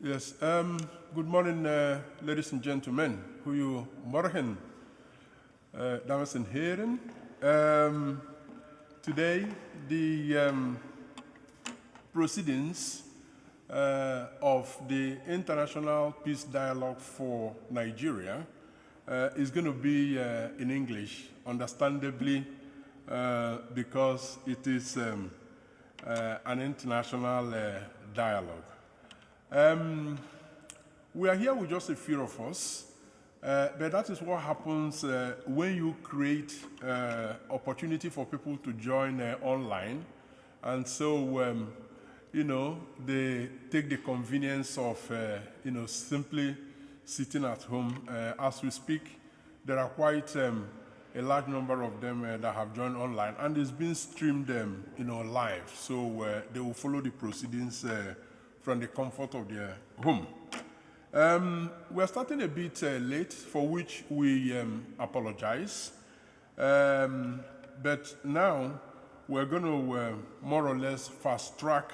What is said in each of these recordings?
Yes, good morning, ladies and gentlemen. Goedemorgen, dames en heren. Today, the proceedings of the International Peace Dialogue for Nigeria is going to be in English, understandably, because it is an international dialogue. We are here with just a few of us, but that is what happens when you create opportunity for people to join online. And so, they take the convenience of, simply sitting at home. As we speak, there are quite a large number of them that have joined online, and it's been streamed, live. So they will follow the proceedings from the comfort of their home. We're starting a bit late, for which we apologize. But now we're going to more or less fast track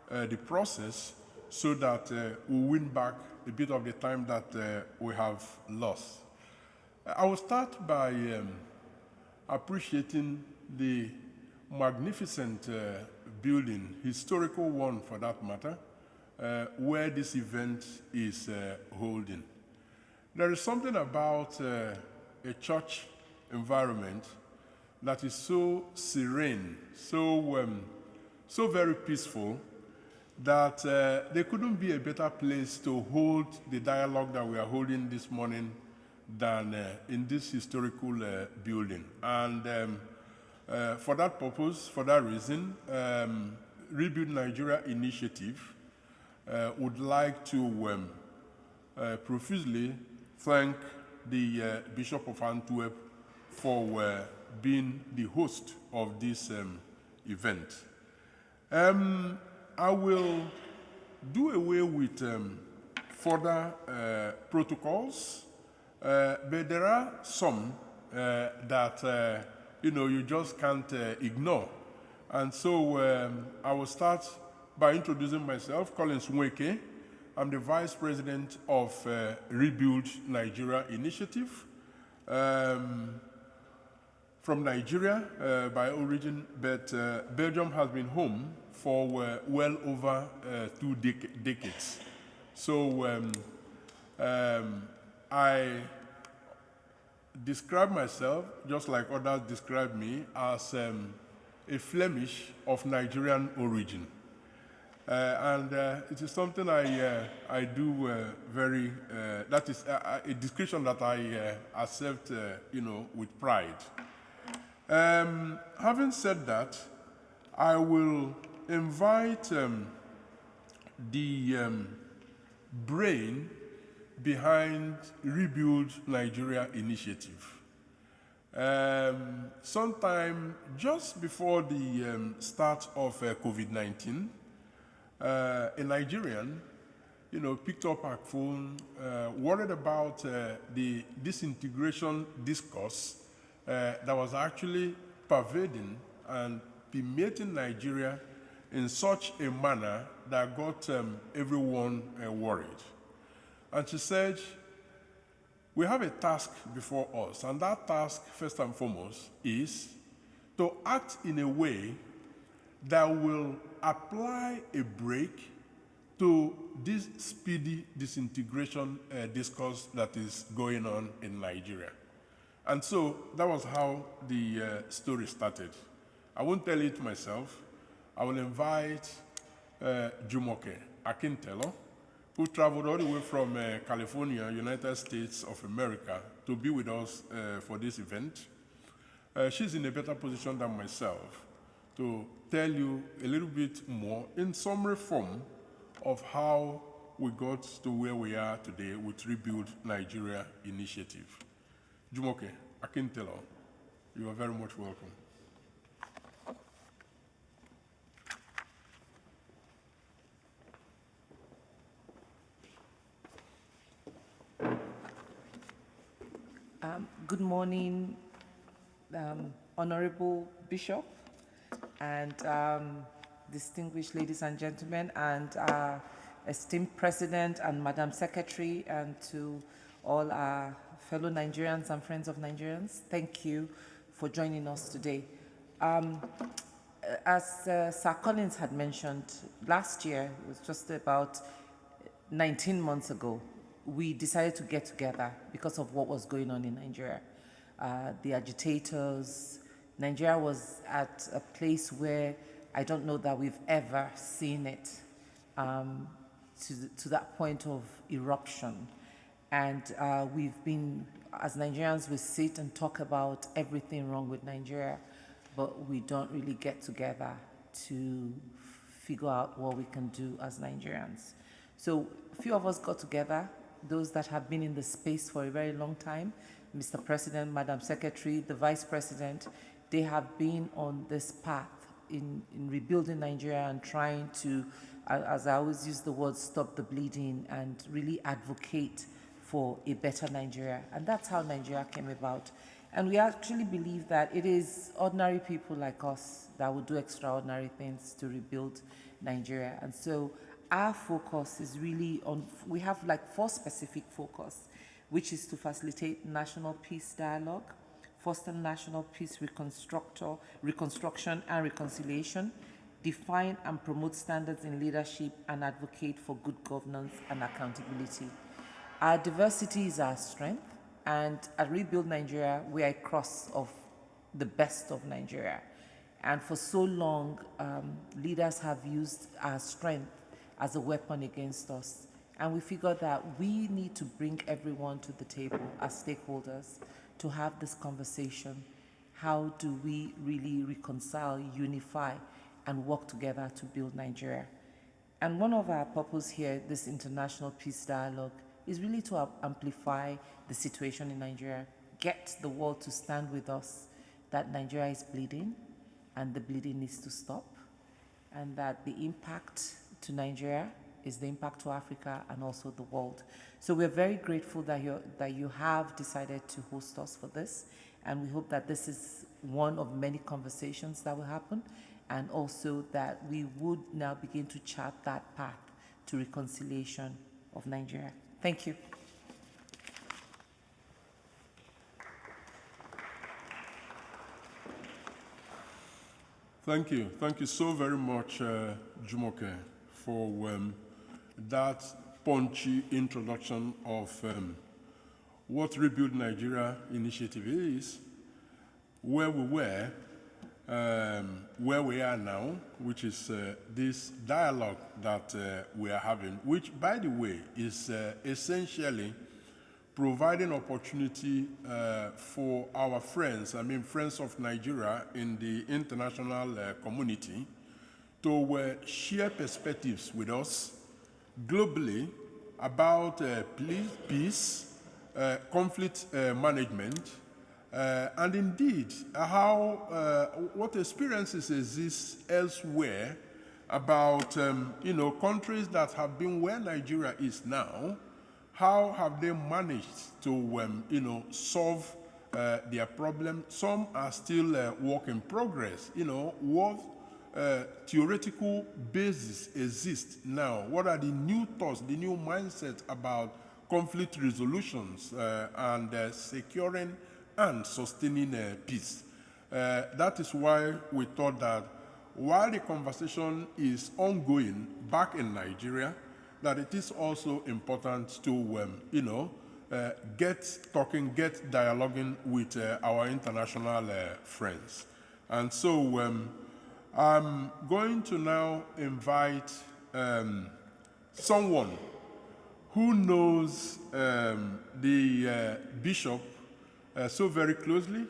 the process so that we win back a bit of the time that we have lost. I will start by appreciating the magnificent building, historical one for that matter, where this event is holding. There is something about a church environment that is so serene, so very peaceful, that there couldn't be a better place to hold the dialogue that we are holding this morning than in this historical building. And for that purpose, for that reason, Rebuild Nigeria Initiative would like to profusely thank the Bishop of Antwerp for being the host of this event. I will do away with further protocols, but there are some that you just can't ignore. And so I will start by introducing myself, Collins Nweke. I'm the Vice President of Rebuild Nigeria Initiative. From Nigeria by origin, but Belgium has been home for well over 2 decades. So I describe myself, just like others describe me, as a Flemish of Nigerian origin. And it is something I do very, that is a description that I accept, with pride. Having said that, I will invite the brain behind Rebuild Nigeria Initiative. Sometime just before the start of COVID-19, a Nigerian, picked up her phone, worried about the disintegration discourse that was actually pervading and permeating Nigeria in such a manner that got everyone worried. And she said, we have a task before us, and that task, first and foremost, is to act in a way that will apply a brake to this speedy disintegration discourse that is going on in Nigeria. And so that was how the story started. I won't tell it myself. I will invite Jumoke Akintelo, who traveled all the way from California, United States of America, to be with us for this event. She's in a better position than myself to tell you a little bit more in summary form of how we got to where we are today with Rebuild Nigeria Initiative. Jumoke Akintelo, you are very much welcome. Good morning, Honorable Bishop and distinguished ladies and gentlemen, and esteemed President and Madam Secretary, and to all our fellow Nigerians and friends of Nigerians. Thank you for joining us today. As Sir Collins had mentioned, last year, it was just about 19 months ago, we decided to get together because of what was going on in Nigeria. The agitators, Nigeria was at a place where I don't know that we've ever seen it, to that point of eruption. And we've been, as Nigerians, we sit and talk about everything wrong with Nigeria, but we don't really get together to figure out what we can do as Nigerians. So a few of us got together, those that have been in the space for a very long time, Mr. President, Madam Secretary, the Vice President, they have been on this path in rebuilding Nigeria and trying to, as I always use the word, stop the bleeding and really advocate for a better Nigeria. And that's how Nigeria came about. And we actually believe that it is ordinary people like us that will do extraordinary things to rebuild Nigeria. And so our focus is really on, we have like 4 specific focus, which is to facilitate national peace dialogue, foster national peace reconstruction and reconciliation, define and promote standards in leadership, and advocate for good governance and accountability. Our diversity is our strength, and at Rebuild Nigeria, we are a cross of the best of Nigeria. And for so long, leaders have used our strength as a weapon against us. And we figured that we need to bring everyone to the table as stakeholders to have this conversation. How do we really reconcile, unify, and work together to build Nigeria? And one of our purposes here, this international peace dialogue, is really to amplify the situation in Nigeria, get the world to stand with us that Nigeria is bleeding and the bleeding needs to stop, and that the impact to Nigeria is the impact to Africa and also the world. So we're very grateful that you have decided to host us for this, and we hope that this is one of many conversations that will happen, and also that we would now begin to chart that path to reconciliation of Nigeria. Thank you. Thank you. Thank you so very much, Jumoke, for that punchy introduction of what Rebuild Nigeria initiative is, where we were, where we are now, which is this dialogue that we are having, which, by the way, is essentially providing opportunity for our friends, friends of Nigeria in the international community, to share perspectives with us globally about peace, conflict management, and indeed how what experiences exist elsewhere about countries that have been where Nigeria is now. How have they managed to solve their problem? Some are still work in progress. What theoretical basis exists now? What are the new thoughts, the new mindset about conflict resolutions and securing and sustaining peace? That is why we thought that while the conversation is ongoing back in Nigeria, that it is also important to, get talking, get dialoguing with our international friends. And so I'm going to now invite someone who knows the bishop so very closely.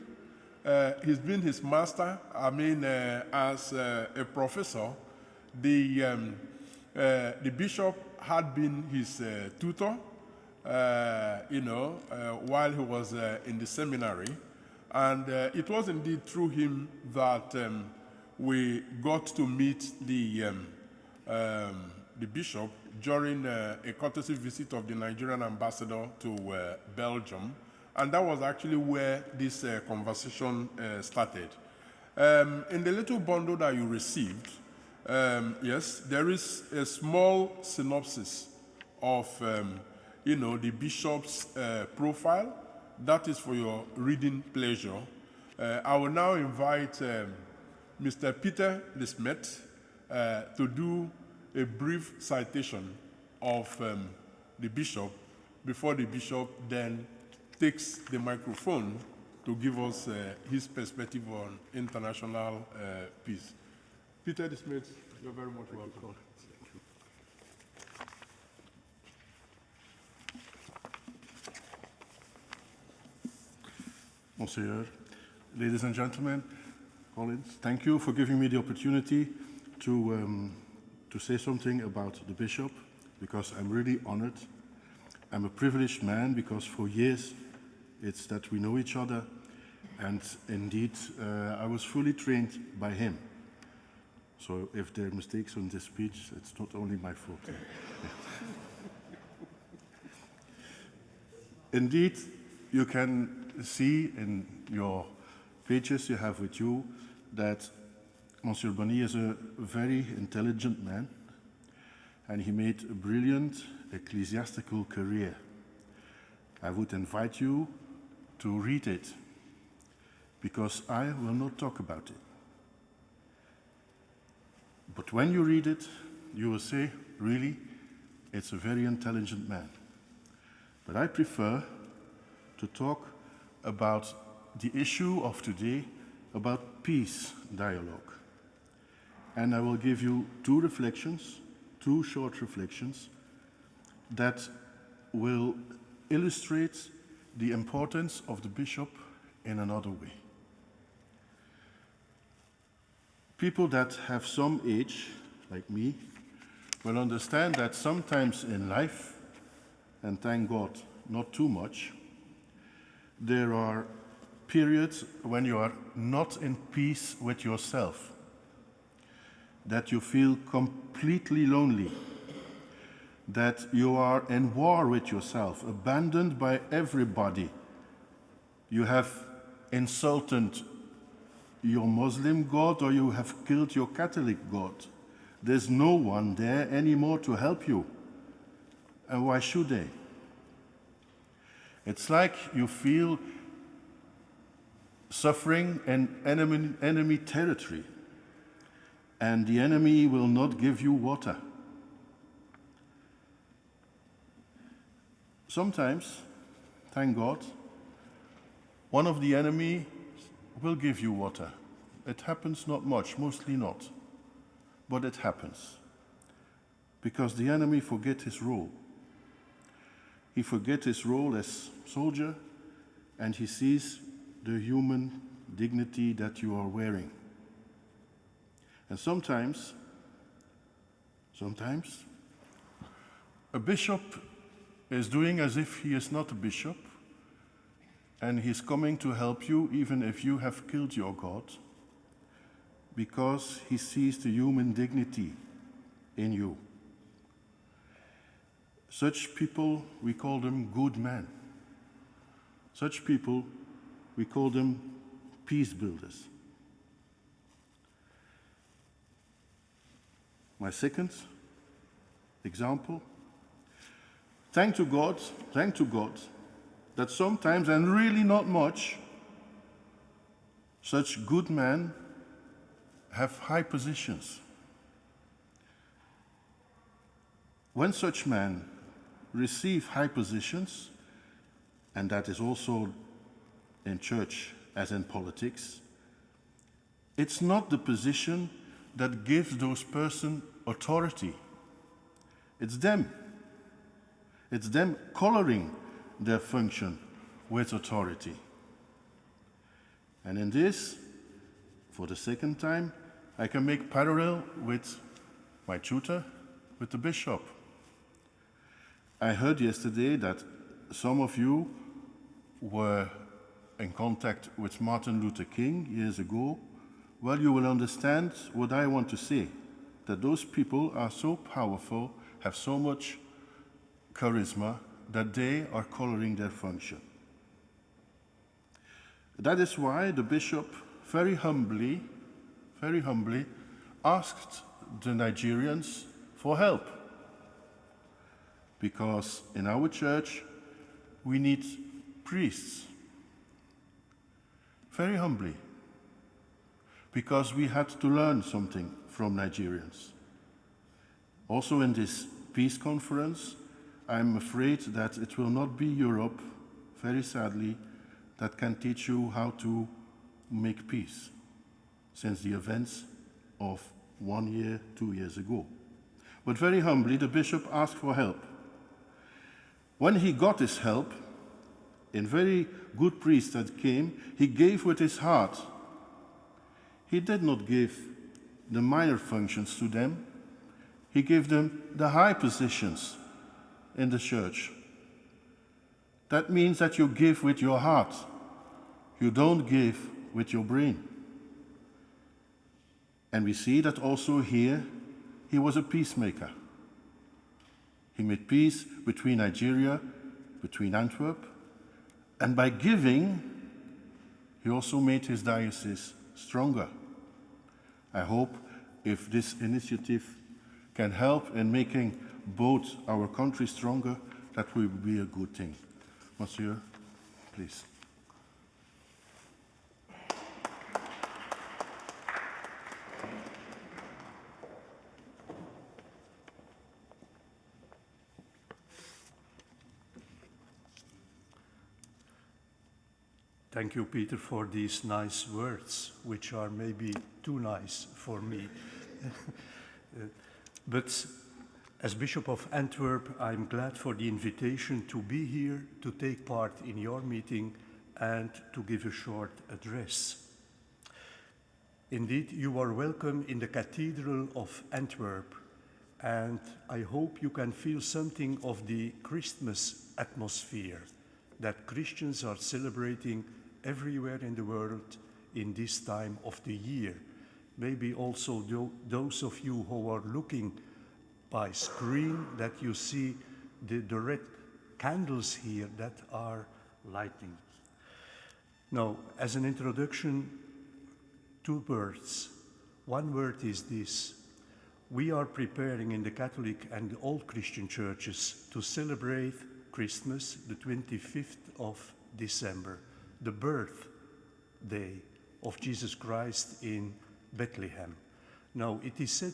He's been his master, as a professor. The bishop had been his tutor, while he was in the seminary. And it was indeed through him that we got to meet the bishop during a courtesy visit of the Nigerian ambassador to Belgium. And that was actually where this conversation started. In the little bundle that you received, Yes, there is a small synopsis of, the bishop's profile. That is for your reading pleasure. I will now invite Mr. Peter De Smet to do a brief citation of the bishop before the bishop then takes the microphone to give us his perspective on international peace. Peter De Smet, you're very much welcome. Monsieur, ladies and gentlemen, Collins, thank you for giving me the opportunity to say something about the bishop, because I'm really honored. I'm a privileged man because for years it's that we know each other, and indeed I was fully trained by him. So if there are mistakes on this speech, it's not only my fault. Indeed, you can see in your pages you have with you that Monsieur Bonny is a very intelligent man, and he made a brilliant ecclesiastical career. I would invite you to read it, because I will not talk about it. But when you read it, you will say, really, it's a very intelligent man. But I prefer to talk about the issue of today, about peace dialogue. And I will give you two short reflections, that will illustrate the importance of the bishop in another way. People that have some age, like me, will understand that sometimes in life, and thank God, not too much, there are periods when you are not in peace with yourself, that you feel completely lonely, that you are in war with yourself, abandoned by everybody. You have insulted your Muslim God, or you have killed your Catholic God. There's no one there anymore to help you. And why should they? It's like you feel suffering in enemy territory, and the enemy will not give you water. Sometimes, thank God, one of the enemy will give you water. It happens not much, mostly not, but it happens, because the enemy forgets his role. He forgets his role as soldier, and he sees the human dignity that you are wearing. And sometimes, a bishop is doing as if he is not a bishop, and he's coming to help you even if you have killed your God, because he sees the human dignity in you. Such people, we call them good men. Such people, we call them peace builders. My second example, thank to God that sometimes, and really not much, such good men have high positions. When such men receive high positions, and that is also in church as in politics, it's not the position that gives those persons authority. It's them. It's them coloring their function with authority. And in this, for the second time, I can make parallel with my tutor, with the bishop. I heard yesterday that some of you were in contact with Martin Luther King years ago. Well, you will understand what I want to say, that those people are so powerful, have so much charisma, that they are coloring their function. That is why the bishop very humbly asked the Nigerians for help. Because in our church, we need priests. Very humbly. Because we had to learn something from Nigerians. Also in this peace conference, I'm afraid that it will not be Europe, very sadly, that can teach you how to make peace since the events of 1 year, 2 years ago. But very humbly, the bishop asked for help. When he got his help, in very good priests that came, he gave with his heart. He did not give the minor functions to them. He gave them the high positions in the church. That means that you give with your heart. You don't give with your brain. And we see that also here, he was a peacemaker. He made peace between Nigeria, between Antwerp, and by giving, he also made his diocese stronger. I hope if this initiative can help in making both our countries stronger, that will be a good thing. Monsieur, please. Thank you, Peter, for these nice words, which are maybe too nice for me. But as Bishop of Antwerp, I'm glad for the invitation to be here, to take part in your meeting, and to give a short address. Indeed, you are welcome in the Cathedral of Antwerp, and I hope you can feel something of the Christmas atmosphere that Christians are celebrating everywhere in the world in this time of the year. Maybe also those of you who are looking by screen, that you see the red candles here that are lighting. Now, as an introduction, 2 words. One word is this: we are preparing in the Catholic and all Christian churches to celebrate Christmas, the 25th of December, the birthday of Jesus Christ in Bethlehem. Now, it is said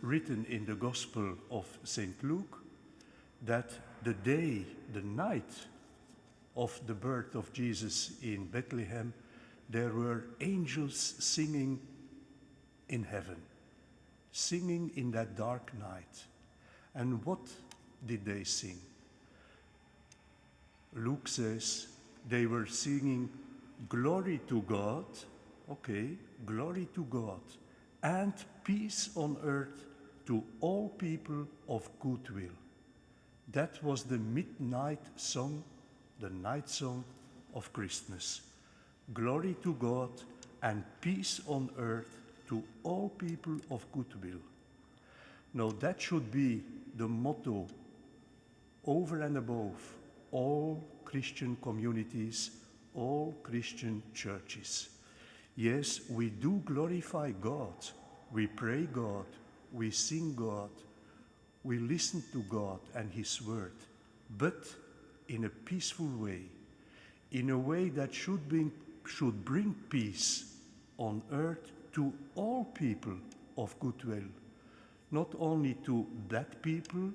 written in the Gospel of St. Luke that the day, the night of the birth of Jesus in Bethlehem, there were angels singing in heaven, singing in that dark night. And what did they sing? Luke says they were singing glory to God, okay, glory to God, and peace on earth to all people of good will. That was the midnight song, the night song of Christmas. Glory to God and peace on earth to all people of good will. Now that should be the motto over and above all Christian communities, all Christian churches. Yes, we do glorify God, we pray God, we sing God, we listen to God and His Word, but in a peaceful way, in a way that should bring peace on earth to all people of goodwill, not only to that people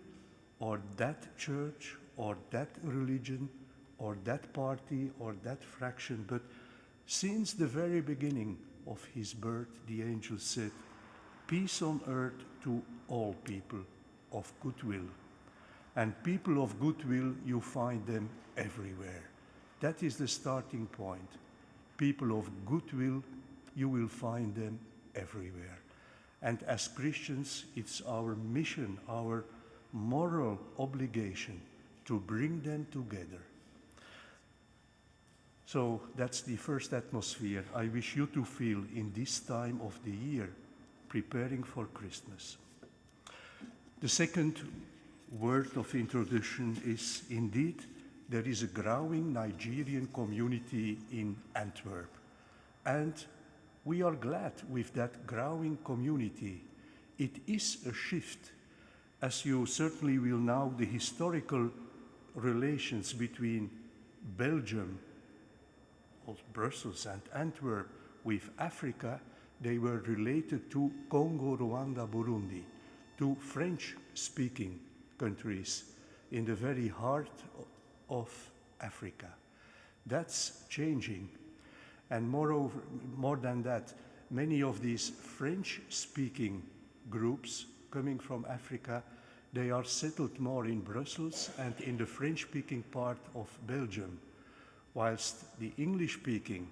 or that church or that religion or that party or that fraction, but since the very beginning of His birth, the angel said, peace on earth to all people of goodwill. And people of goodwill, you find them everywhere. That is the starting point. People of goodwill, you will find them everywhere. And as Christians, it's our mission, our moral obligation to bring them together. So that's the first atmosphere I wish you to feel in this time of the year, preparing for Christmas. The second word of introduction is, indeed, there is a growing Nigerian community in Antwerp. And we are glad with that growing community. it is a shift, as you certainly will know, the historical relations between Belgium, Brussels and Antwerp with Africa, they were related to Congo, Rwanda, Burundi, two French-speaking countries in the very heart of Africa. That's changing. And moreover, more than that, many of these French-speaking groups coming from Africa, they are settled more in Brussels and in the French-speaking part of Belgium, whilst the English-speaking,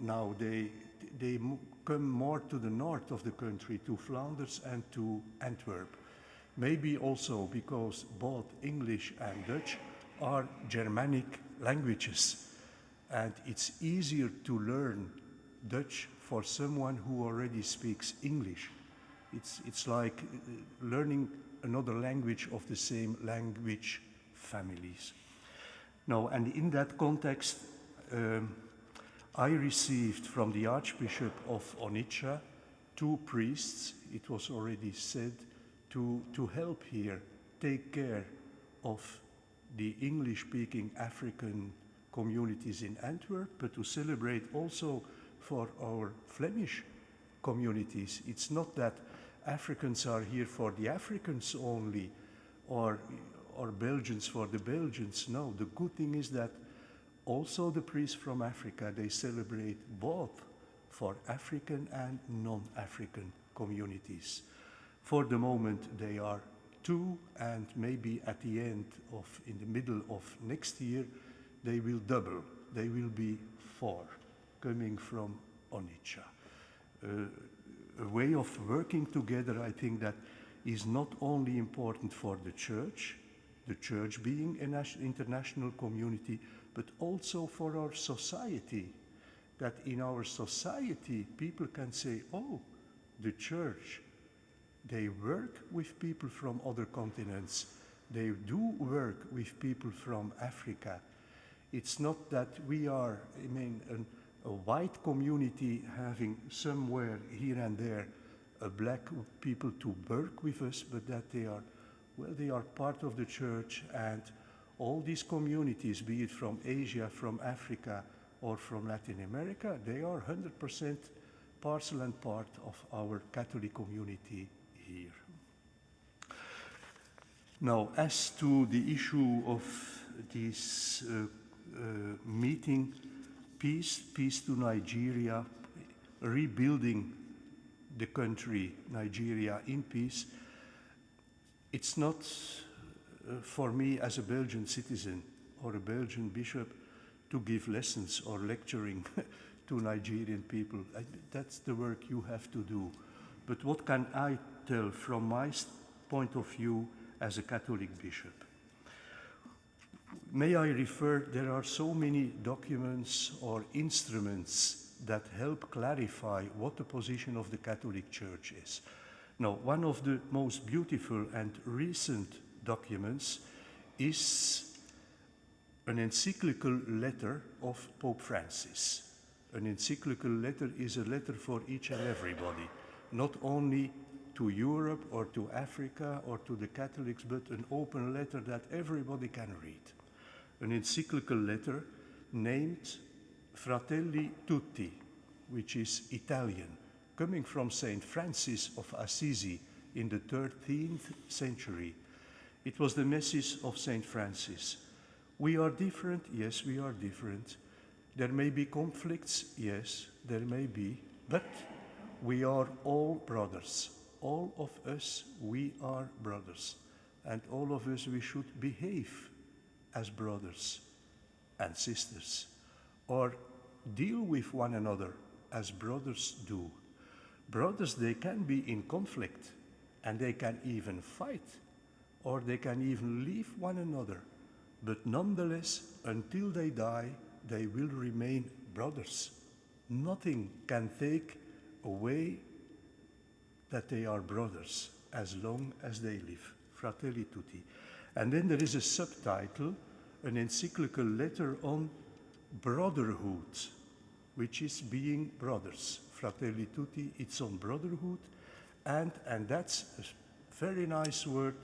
now they come more to the north of the country, to Flanders and to Antwerp. Maybe also because both English and Dutch are Germanic languages, and it's easier to learn Dutch for someone who already speaks English. It's like learning another language of the same language families. Now, and in that context, I received from the Archbishop of Onitsha 2 priests, it was already said, to help here, take care of the English-speaking African communities in Antwerp, but to celebrate also for our Flemish communities. It's not that Africans are here for the Africans only, or Belgians for the Belgians. No, the good thing is that also the priests from Africa, they celebrate both for African and non-African communities. For the moment, they are 2, and maybe at the end of, in the middle of next year, they will double. They will be 4 coming from Onitsha. A way of working together, I think, that is not only important for the church being an international community, but also for our society. That in our society, people can say, oh, the church, they work with people from other continents. They do work with people from Africa. It's not that we are, a white community having somewhere here and there a black people to work with us, but that they are part of the church, and all these communities, be it from Asia, from Africa, or from Latin America, they are 100% parcel and part of our Catholic community here. Now, as to the issue of this meeting, peace to Nigeria, rebuilding the country, Nigeria, in peace, it's not for me as a Belgian citizen or a Belgian bishop to give lessons or lecturing to Nigerian people. That's the work you have to do. But what can I tell from my point of view as a Catholic bishop? May I refer, there are so many documents or instruments that help clarify what the position of the Catholic Church is. Now, one of the most beautiful and recent documents is an encyclical letter of Pope Francis. An encyclical letter is a letter for each and everybody, not only to Europe or to Africa or to the Catholics, but an open letter that everybody can read. An encyclical letter named Fratelli Tutti, which is Italian, coming from Saint Francis of Assisi in the 13th century. It was the message of Saint Francis. We are different, yes, we are different. There may be conflicts, yes, there may be, but we are all brothers. All of us, we are brothers. And all of us, we should behave as brothers and sisters, or deal with one another as brothers do. Brothers, they can be in conflict, and they can even fight, or they can even leave one another. But nonetheless, until they die, they will remain brothers. Nothing can take away that they are brothers as long as they live. Fratelli Tutti. And then there is a subtitle, an encyclical letter on brotherhood, which is being brothers. Fratelli Tutti, it's on brotherhood. and that's a very nice word,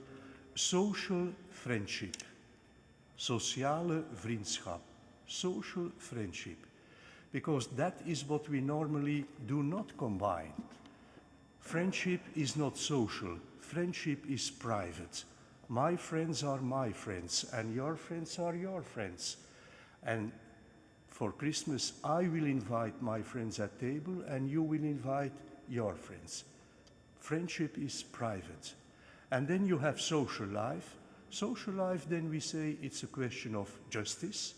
social friendship. Sociale vriendschap. Social friendship. Because that is what we normally do not combine. Friendship is not social. Friendship is private. My friends are my friends, and your friends are your friends. And for Christmas, I will invite my friends at table, and you will invite your friends. Friendship is private. And then you have social life. Social life, then we say it's a question of justice,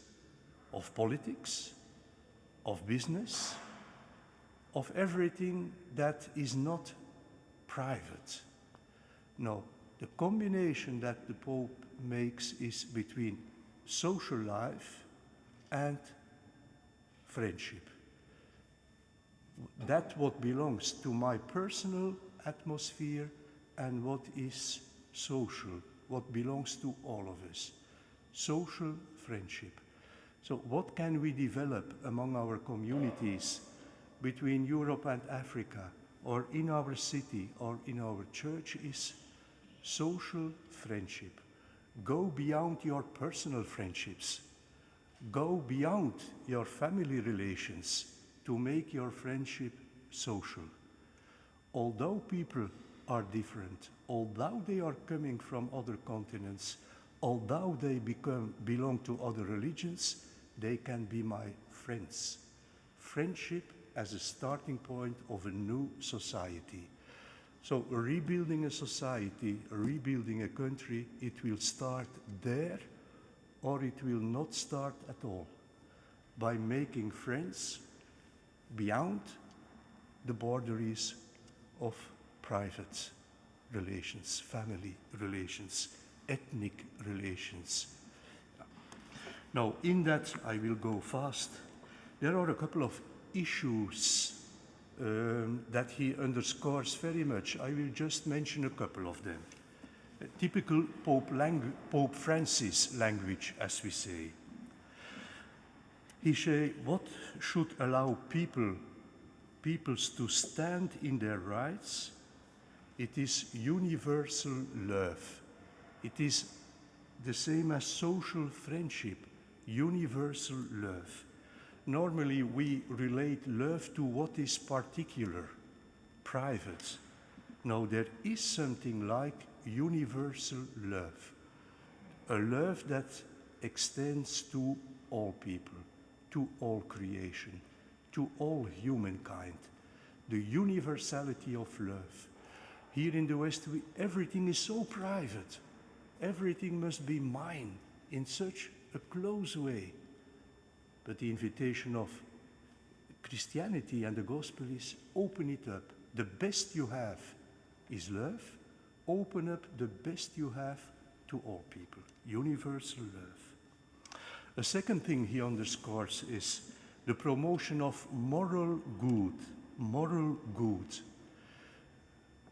of politics, of business, of everything that is not private. No, the combination that the Pope makes is between social life and friendship. That what belongs to my personal atmosphere and what is social, what belongs to all of us. Social friendship. So what can we develop among our communities between Europe and Africa, or in our city, or in our church is social friendship. Go beyond your personal friendships. Go beyond your family relations to make your friendship social. Although people are different, although they are coming from other continents, although they belong to other religions, they can be my friends. Friendship as a starting point of a new society. So rebuilding a society, rebuilding a country, it will start there, or it will not start at all. By making friends beyond the boundaries of private relations, family relations, ethnic relations. Now, in that, I will go fast. There are a couple of issues that he underscores very much. I will just mention a couple of them. Typical Pope Francis language, as we say. He say, what should allow peoples to stand in their rights? It is universal love. It is the same as social friendship, universal love. Normally we relate love to what is particular, private. No, there is something like universal love. A love that extends to all people, to all creation, to all humankind. The universality of love. Here in the West, everything is so private. Everything must be mine in such a close way. But the invitation of Christianity and the gospel is open it up. The best you have is love. Open up the best you have to all people. Universal love. A second thing he underscores is the promotion of moral good. Moral good.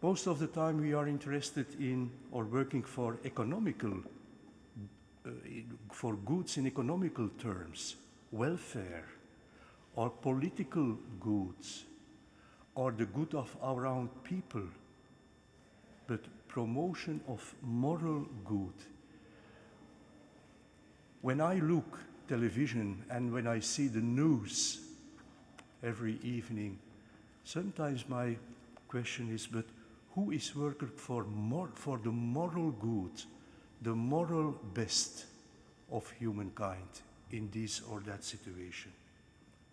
Most of the time we are interested in or working for for goods in economical terms, welfare, or political goods, or the good of our own people, but promotion of moral good. When I look television and when I see the news every evening, sometimes my question is, but who is working for the moral good, the moral best of humankind in this or that situation?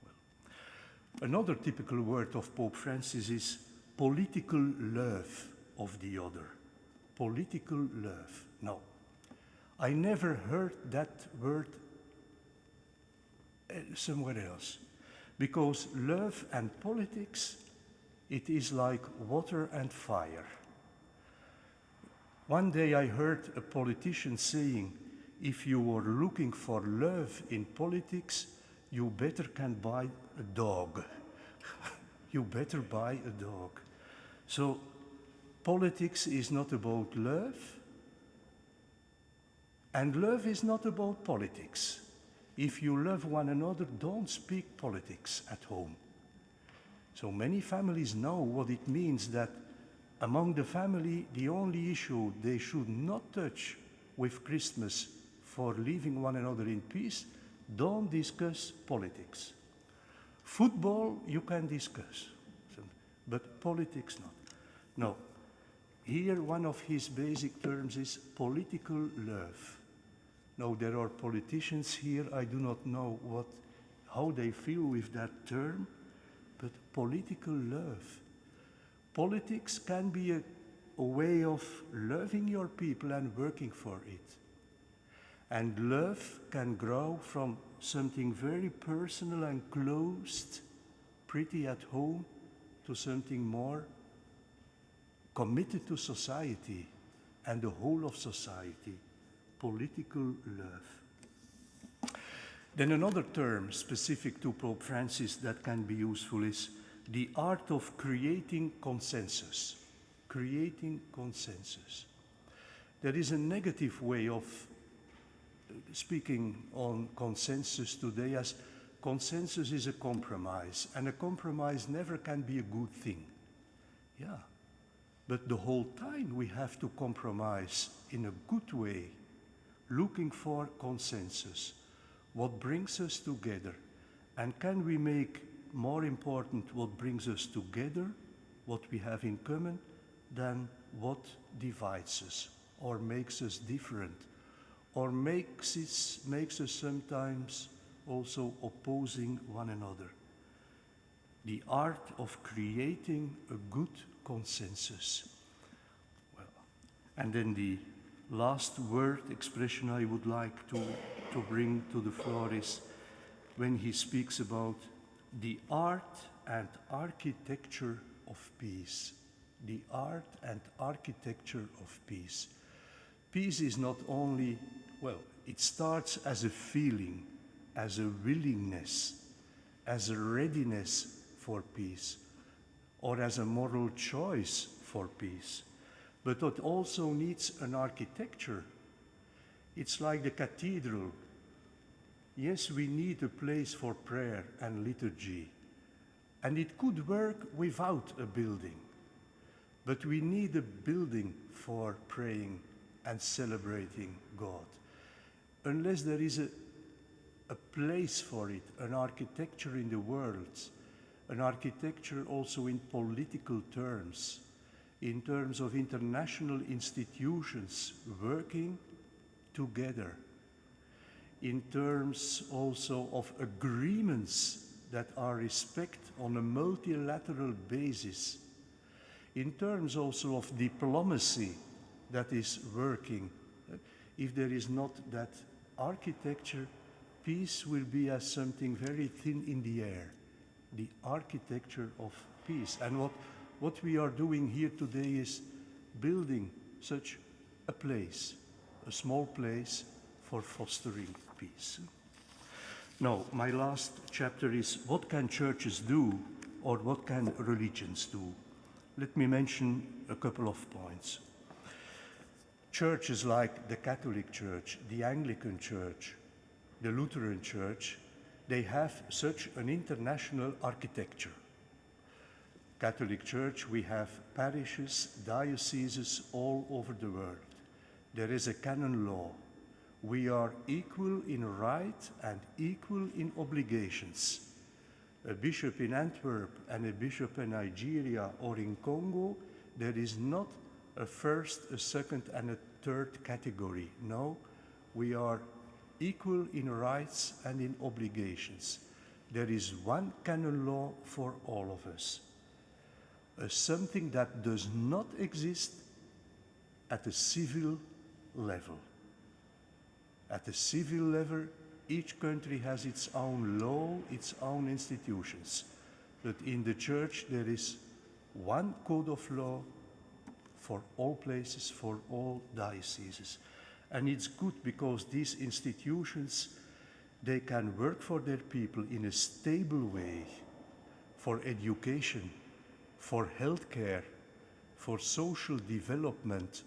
Well, another typical word of Pope Francis is political love of the other. Political love. No, I never heard that word somewhere else. Because love and politics, it is like water and fire. One day I heard a politician saying, if you are looking for love in politics, you better can buy a dog. You better buy a dog. So politics is not about love, and love is not about politics. If you love one another, don't speak politics at home. So many families know what it means that among the family, the only issue they should not touch with Christmas for leaving one another in peace, don't discuss politics. Football you can discuss, but politics not. No. Here one of his basic terms is political love. Now there are politicians here, I do not know how they feel with that term, but political love. Politics can be a way of loving your people and working for it. And love can grow from something very personal and closed, pretty at home, to something more committed to society and the whole of society, political love. Then another term specific to Pope Francis that can be useful is the art of creating consensus. Creating consensus. There is a negative way of speaking on consensus today, as consensus is a compromise, and a compromise never can be a good thing. Yeah, but the whole time we have to compromise in a good way, looking for consensus, what brings us together, and can we make more important what brings us together, what we have in common, than what divides us or makes us different, or makes us sometimes also opposing one another. The art of creating a good consensus. Well, and then the last word expression I would like to bring to the floor is when he speaks about the art and architecture of peace. The art and architecture of peace. Peace is not only, well, it starts as a feeling, as a willingness, as a readiness for peace, or as a moral choice for peace. But it also needs an architecture. It's like the cathedral. Yes, we need a place for prayer and liturgy, and it could work without a building. But we need a building for praying and celebrating God. Unless there is a place for it, an architecture in the world, an architecture also in political terms, in terms of international institutions working together, in terms also of agreements that are respect on a multilateral basis, in terms also of diplomacy that is working. If there is not that architecture, peace will be as something very thin in the air, the architecture of peace. And what we are doing here today is building such a place, a small place for fostering peace. Now, my last chapter is what can churches do, or what can religions do? Let me mention a couple of points. Churches like the Catholic Church, the Anglican Church, the Lutheran Church, they have such an international architecture. Catholic Church, we have parishes, dioceses all over the world. There is a canon law. We are equal in right and equal in obligations. A bishop in Antwerp and a bishop in Nigeria or in Congo, there is not a first, a second, and a third category. No, we are equal in rights and in obligations. There is one canon law for all of us. Something that does not exist at a civil level. At the civil level, each country has its own law, its own institutions. But in the church, there is one code of law for all places, for all dioceses. And it's good because these institutions, they can work for their people in a stable way, for education, for healthcare, for social development,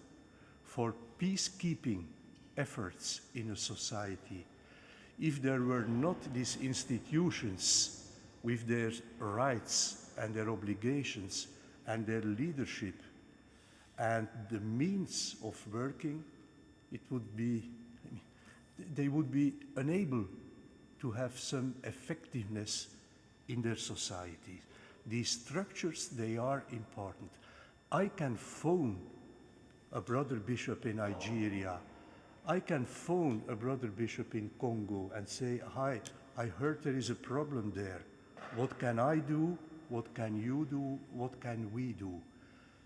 for peacekeeping efforts in a society. If there were not these institutions with their rights and their obligations and their leadership, and the means of working, it would be, they would be unable to have some effectiveness in their society. These structures, they are important. I can phone a brother bishop in Nigeria. I can phone a brother bishop in Congo and say, hi, I heard there is a problem there. What can I do? What can you do? What can we do?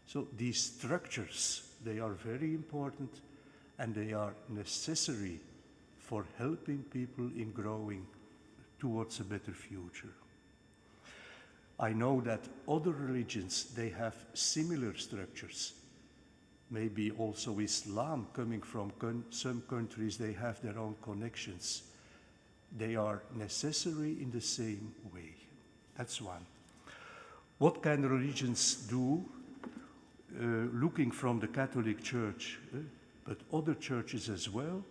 So these structures, they are very important and they are necessary for helping people in growing towards a better future. I know that other religions, they have similar structures. Maybe also Islam, coming from some countries, they have their own connections. They are necessary in the same way. That's one. What can religions do? Looking from the Catholic Church, but other churches as well,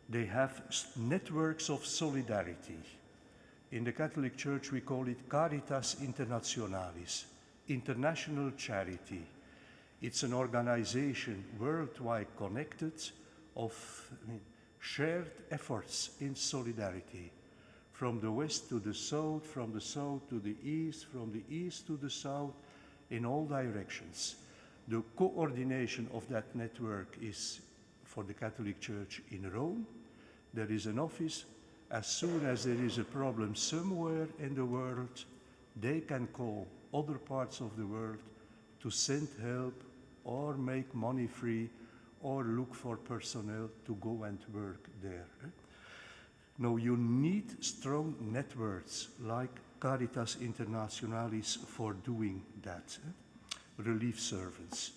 they have networks of solidarity. In the Catholic Church, we call it Caritas Internationalis, international charity. It's an organization worldwide connected of shared efforts in solidarity. From the west to the south, from the south to the east, from the east to the south, in all directions. The coordination of that network is for the Catholic Church in Rome. There is an office. As soon as there is a problem somewhere in the world, they can call other parts of the world to send help or make money free or look for personnel to go and work there. Now you need strong networks like Caritas Internationalis for doing that. Relief servants.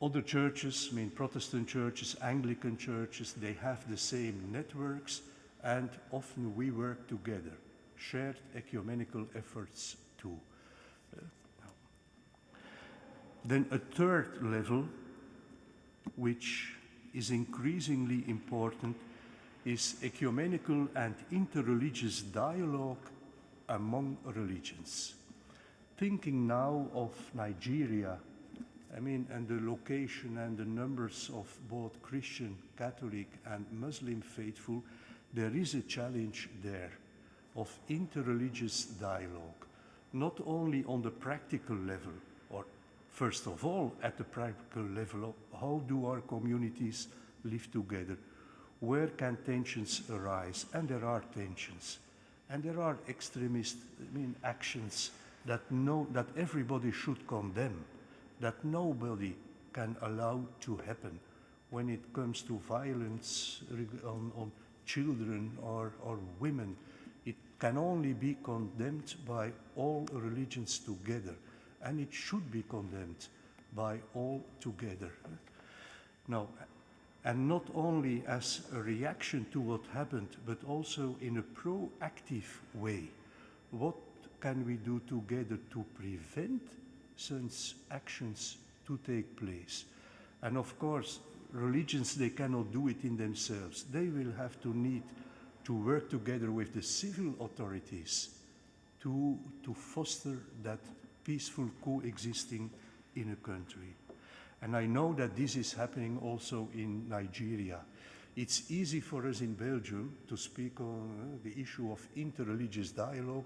Other churches, Protestant churches, Anglican churches, they have the same networks, and often we work together, shared ecumenical efforts too. Then a third level, which is increasingly important, is ecumenical and interreligious dialogue among religions. Thinking now of Nigeria, and the location and the numbers of both Christian, Catholic, and Muslim faithful, there is a challenge there of interreligious dialogue, not only on the practical level, or first of all at the practical level of how do our communities live together, where can tensions arise, and there are tensions, and there are extremist actions that everybody should condemn, that nobody can allow to happen when it comes to violence on children or women. It can only be condemned by all religions together, and it should be condemned by all together. Now, and not only as a reaction to what happened, but also in a proactive way. What can we do together to prevent such actions to take place? And of course, religions, they cannot do it in themselves. They will have to need to work together with the civil authorities to foster that peaceful coexisting in a country. And I know that this is happening also in Nigeria. It's easy for us in Belgium to speak on the issue of interreligious dialogue.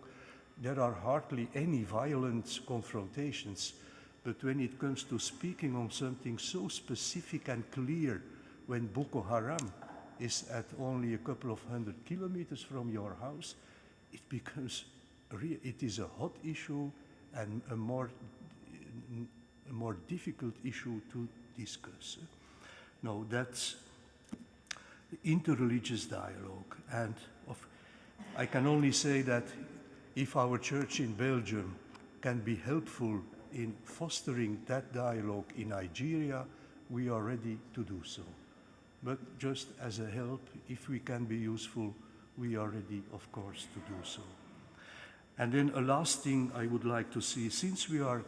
There are hardly any violent confrontations, but when it comes to speaking on something so specific and clear, when Boko Haram is at only a couple of 100 kilometers from your house, it is a hot issue and a more difficult issue to discuss. No, that's interreligious dialogue. And I can only say that if our church in Belgium can be helpful in fostering that dialogue in Nigeria, we are ready to do so. But just as a help, if we can be useful, we are ready, of course, to do so. And then a last thing I would like to see, since we are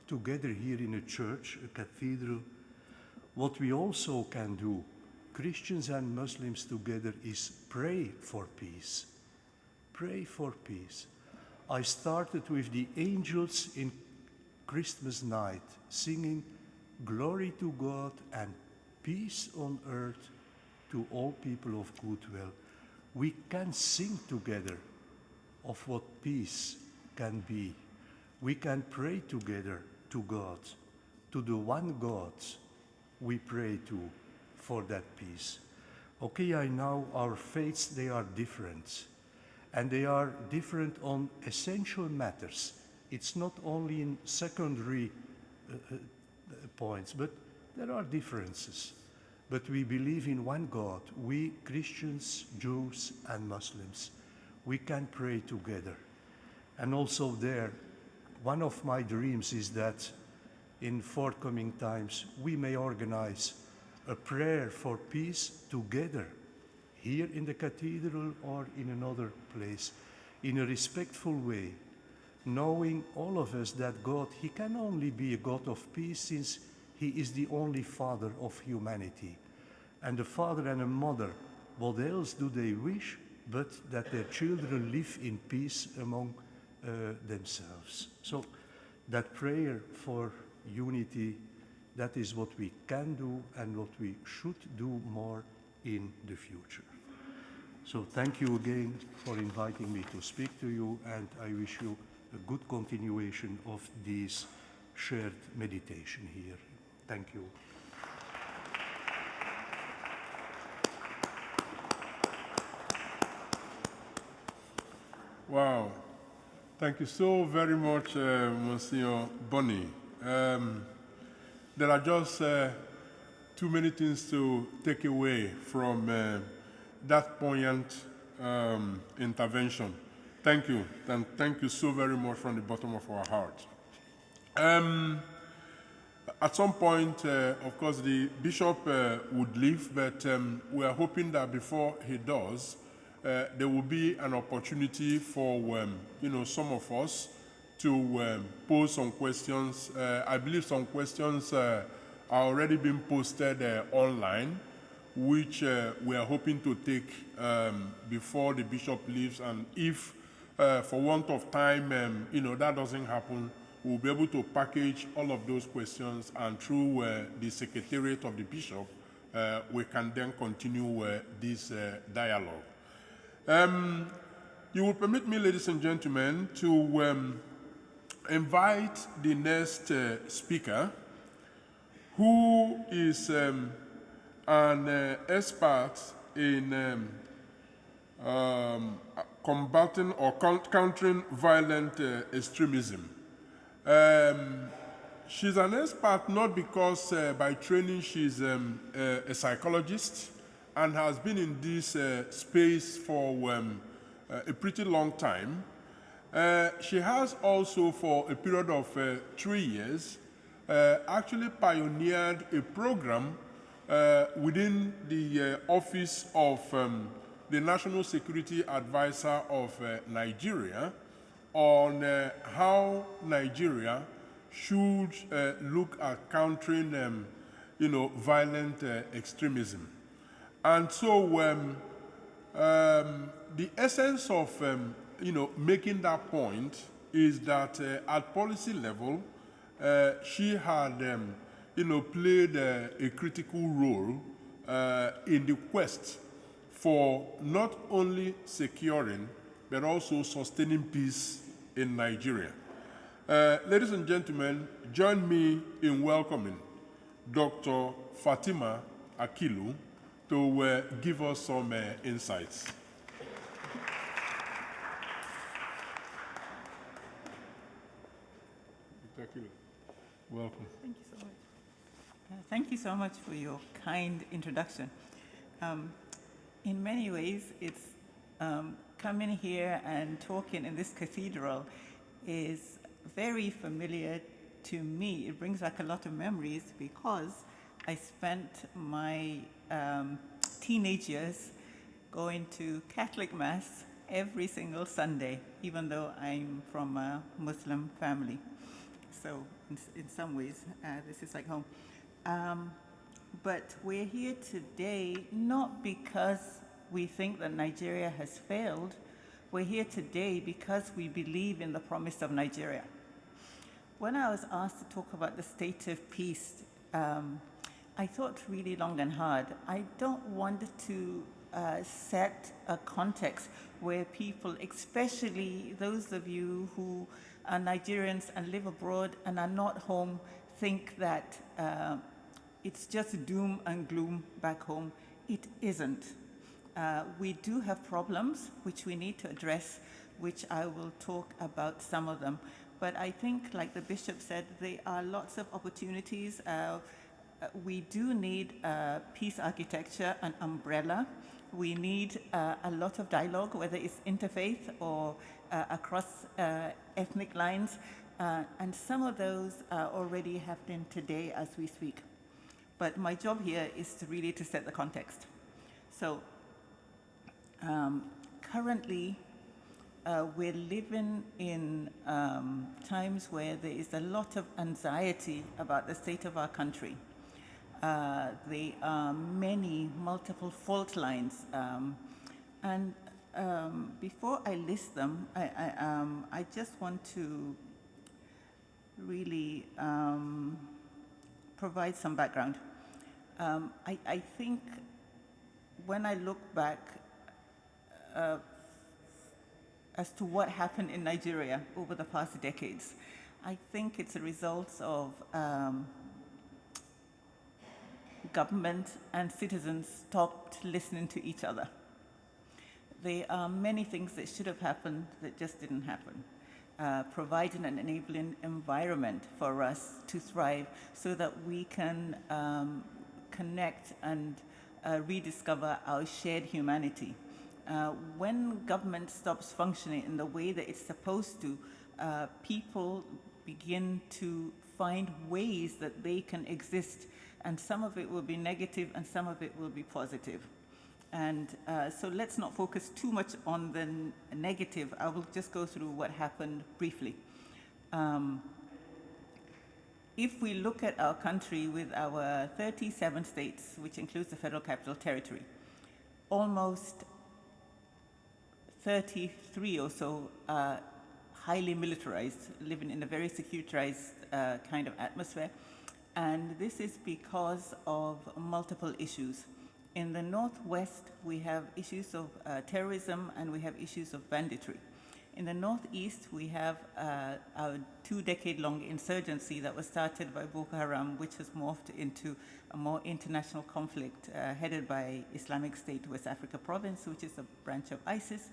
together here in a church, a cathedral, what we also can do, Christians and Muslims together, is pray for peace. Pray for peace. I started with the angels in Christmas night, singing, glory to God and peace on earth to all people of goodwill. We can sing together of what peace can be. We can pray together to God, to the one God we pray to for that peace. Okay, I know our faiths, they are different. And they are different on essential matters. It's not only in secondary points, but there are differences. But we believe in one God. We Christians, Jews, and Muslims, we can pray together. And also there, one of my dreams is that in forthcoming times, we may organize a prayer for peace together, here in the cathedral or in another place, in a respectful way, knowing all of us that God, he can only be a God of peace since he is the only father of humanity. And a father and a mother, what else do they wish but that their children live in peace among themselves? So that prayer for unity, that is what we can do and what we should do more in the future. So thank you again for inviting me to speak to you, and I wish you a good continuation of this shared meditation here. Thank you. Wow. Thank you so very much, Monsieur Bonny. There are just too many things to take away from that poignant intervention. Thank you, and thank you so very much from the bottom of our heart. At some point, of course, the bishop would leave, but we are hoping that before he does, there will be an opportunity for some of us to pose some questions. I believe some questions are already being posted online, which we are hoping to take before the bishop leaves. And if, for want of time, that doesn't happen, we'll be able to package all of those questions, and through the secretariat of the bishop, we can then continue this dialogue. You will permit me, ladies and gentlemen, to invite the next speaker, who is an expert in combating or countering violent extremism. She's an expert not because by training she's a psychologist and has been in this space for a pretty long time. She has also, for a period of 3 years, actually pioneered a program within the office of the National Security Advisor of Nigeria on how Nigeria should look at countering, violent extremism. And so the essence of, making that point is that at policy level, she had, played a critical role in the quest for not only securing, but also sustaining peace in Nigeria. Ladies and gentlemen, join me in welcoming Dr. Fatima Akilu to give us some insights. Dr. Akilu, welcome. Thank you so much. Thank you so much for your kind introduction. In many ways, it's coming here and talking in this cathedral is very familiar to me. It brings back a lot of memories because I spent my teenage years going to Catholic Mass every single Sunday, even though I'm from a Muslim family. So in some ways, this is like home. But we're here today not because we think that Nigeria has failed. We're here today because we believe in the promise of Nigeria. When I was asked to talk about the state of peace I thought really long and hard. I don't want to set a context where people, especially those of you who are Nigerians and live abroad and are not home, think that it's just doom and gloom back home. It isn't. We do have problems which we need to address, which I will talk about some of them. But I think, like the bishop said, there are lots of opportunities. We do need peace architecture, an umbrella. We need a lot of dialogue, whether it's interfaith or across ethnic lines. And some of those are already happening today as we speak. But my job here is to really to set the context. So currently, we're living in times where there is a lot of anxiety about the state of our country. There are many multiple fault lines. And before I list them, I just want to really provide some background. I think when I look back as to what happened in Nigeria over the past decades, I think it's a result of government and citizens stopped listening to each other. There are many things that should have happened that just didn't happen. Providing an enabling environment for us to thrive so that we can connect and rediscover our shared humanity. When government stops functioning in the way that it's supposed to, people begin to find ways that they can exist, and some of it will be negative and some of it will be positive. And so let's not focus too much on the negative. I will just go through what happened briefly. If we look at our country with our 37 states, which includes the Federal Capital Territory, almost 33 or so are highly militarized, living in a very securitized kind of atmosphere. And this is because of multiple issues. In the Northwest, we have issues of terrorism and we have issues of banditry. In the Northeast, we have our 2-decade-long insurgency that was started by Boko Haram, which has morphed into a more international conflict headed by Islamic State West Africa Province, which is a branch of ISIS.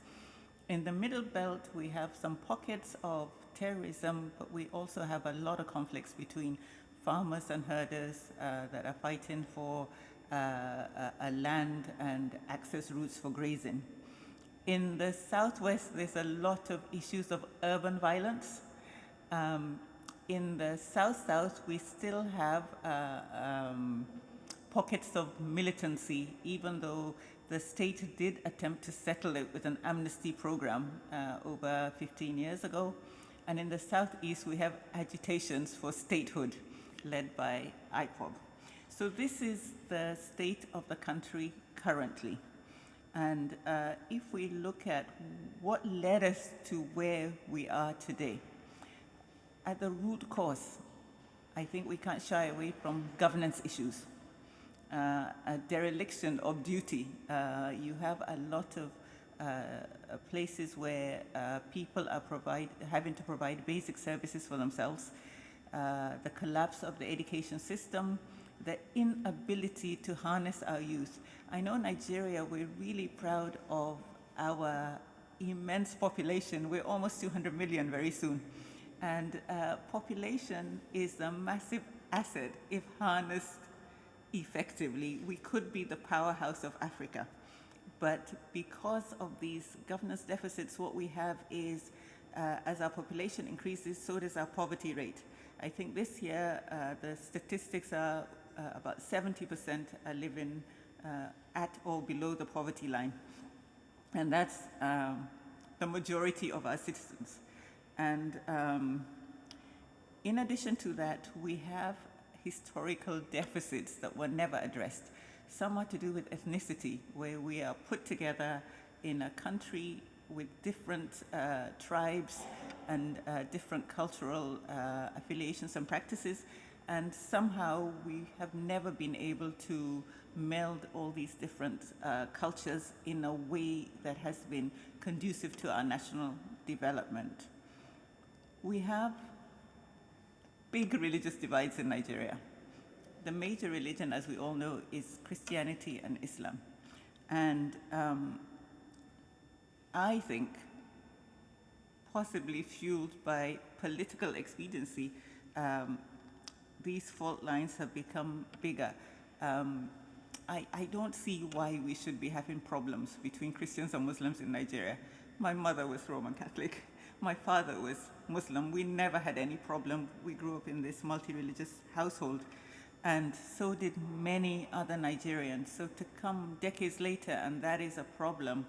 In the Middle Belt, we have some pockets of terrorism, but we also have a lot of conflicts between farmers and herders that are fighting for a land and access routes for grazing. In the Southwest, there's a lot of issues of urban violence. In the South-South, we still have pockets of militancy, even though the state did attempt to settle it with an amnesty program over 15 years ago. And in the Southeast, we have agitations for statehood led by IPOB. So this is the state of the country currently. And if we look at what led us to where we are today, at the root cause, I think we can't shy away from governance issues. A dereliction of duty. You have a lot of places where people are having to provide basic services for themselves. The collapse of the education system, the inability to harness our youth. I know Nigeria, we're really proud of our immense population. We're almost 200 million very soon. And population is a massive asset if harnessed effectively. We could be the powerhouse of Africa. But because of these governance deficits, what we have is, as our population increases, so does our poverty rate. I think this year, the statistics are about 70% are living at or below the poverty line. And that's the majority of our citizens. And in addition to that, we have historical deficits that were never addressed. Some are to do with ethnicity, where we are put together in a country with different tribes and different cultural affiliations and practices. and somehow we have never been able to meld all these different cultures in a way that has been conducive to our national development. We have big religious divides in Nigeria. The major religion, as we all know, is Christianity and Islam. And I think, possibly fueled by political expediency, these fault lines have become bigger. I don't see why we should be having problems between Christians and Muslims in Nigeria. My mother was Roman Catholic. My father was Muslim. We never had any problem. We grew up in this multi-religious household. And so did many other Nigerians. So to come decades later and that is a problem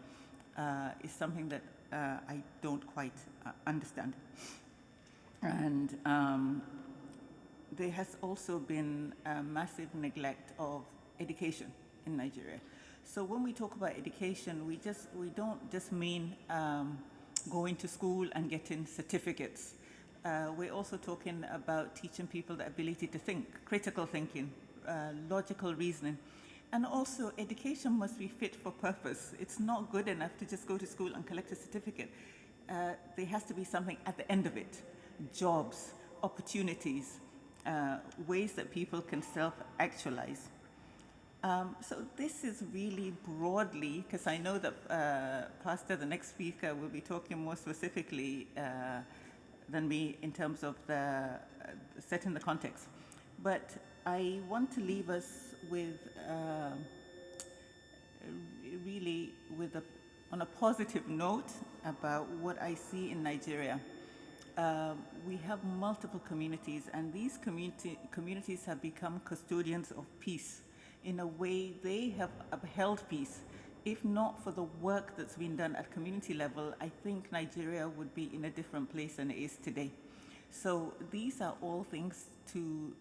is something that I don't quite understand. And there has also been a massive neglect of education in Nigeria. So when we talk about education, we don't just mean going to school and getting certificates. We're also talking about teaching people the ability to think, critical thinking, logical reasoning. And also, education must be fit for purpose. It's not good enough to just go to school and collect a certificate. There has to be something at the end of it. Jobs, opportunities, ways that people can self-actualize. So this is really broadly, because I know that Pastor, the next speaker, will be talking more specifically than me in terms of the setting the context. But I want to leave us with on a positive note about what I see in Nigeria. We have multiple communities, and these communities have become custodians of peace. In a way, they have upheld peace. If not for the work that's been done at community level, I think Nigeria would be in a different place than it is today. So these are all things to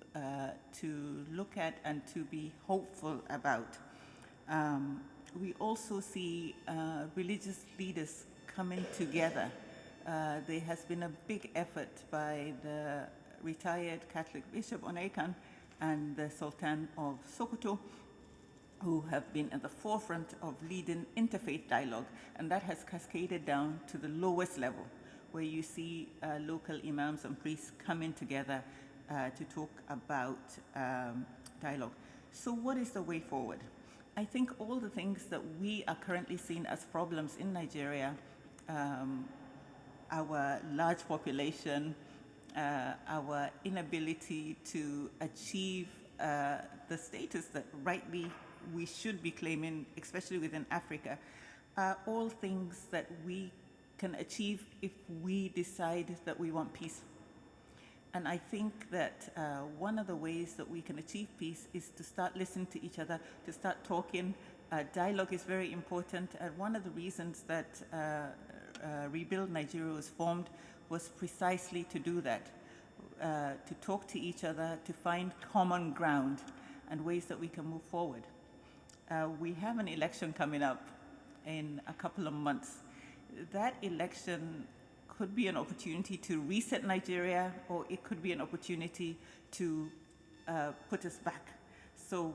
look at and to be hopeful about. We also see religious leaders coming together. There has been a big effort by the retired Catholic Bishop Onaikan and the Sultan of Sokoto, who have been at the forefront of leading interfaith dialogue, and that has cascaded down to the lowest level, where you see local imams and priests coming together to talk about dialogue. So what is the way forward? I think all the things that we are currently seeing as problems in Nigeria, our large population, our inability to achieve the status that rightly we should be claiming, especially within Africa, are all things that we can achieve if we decide that we want peace. And I think that one of the ways that we can achieve peace is to start listening to each other, to start talking. Dialogue is very important. And one of the reasons that Rebuild Nigeria was formed was precisely to do that, to talk to each other, to find common ground and ways that we can move forward. We have an election coming up in a couple of months. That election could be an opportunity to reset Nigeria, or it could be an opportunity to put us back. So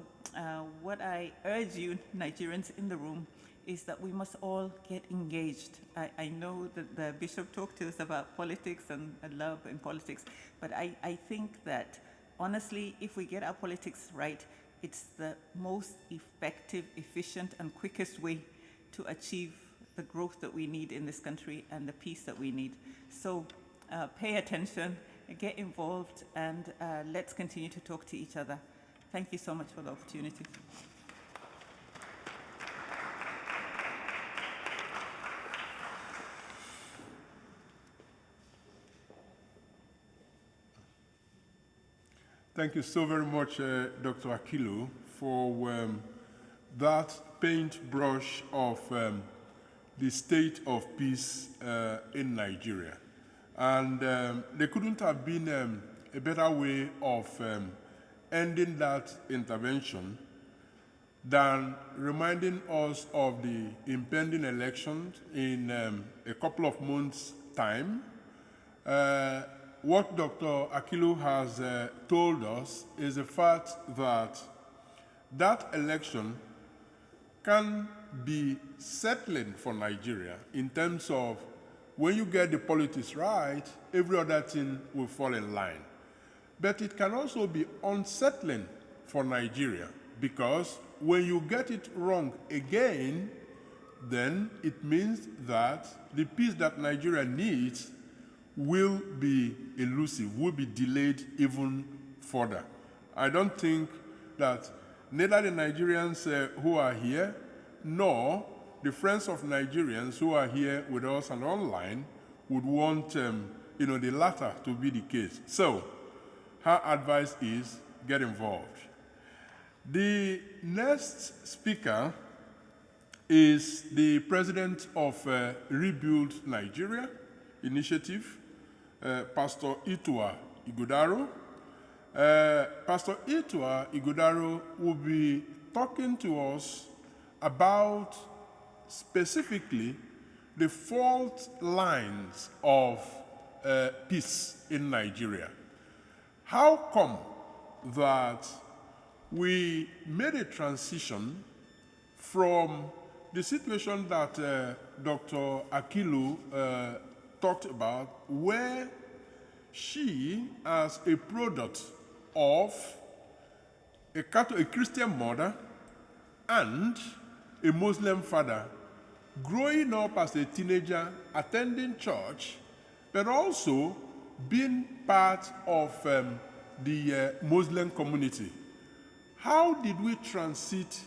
what I urge you, Nigerians in the room, is that we must all get engaged. I know that the bishop talked to us about politics and love in politics, but I think that honestly, if we get our politics right, it's the most effective, efficient, and quickest way to achieve the growth that we need in this country and the peace that we need. So pay attention, get involved, and let's continue to talk to each other. Thank you so much for the opportunity. Thank you so very much, Dr. Akilu, for that paintbrush of the state of peace in Nigeria. And there couldn't have been a better way of ending that intervention than reminding us of the impending elections in a couple of months' time, what Dr. Akilu has told us is the fact that that election can be settling for Nigeria in terms of when you get the politics right, every other thing will fall in line. But it can also be unsettling for Nigeria because when you get it wrong again, then it means that the peace that Nigeria needs will be elusive, will be delayed even further. I don't think that neither the Nigerians who are here nor the friends of Nigerians who are here with us and online would want the latter to be the case. So her advice is get involved. The next speaker is the president of Rebuild Nigeria Initiative, Pastor Itua Ighodaro. Pastor Itua Ighodaro will be talking to us about specifically the fault lines of peace in Nigeria. How come that we made a transition from the situation that Dr. Akilu talked about, where she, as a product of a Christian mother and a Muslim father, growing up as a teenager, attending church, but also being part of the Muslim community. How did we transit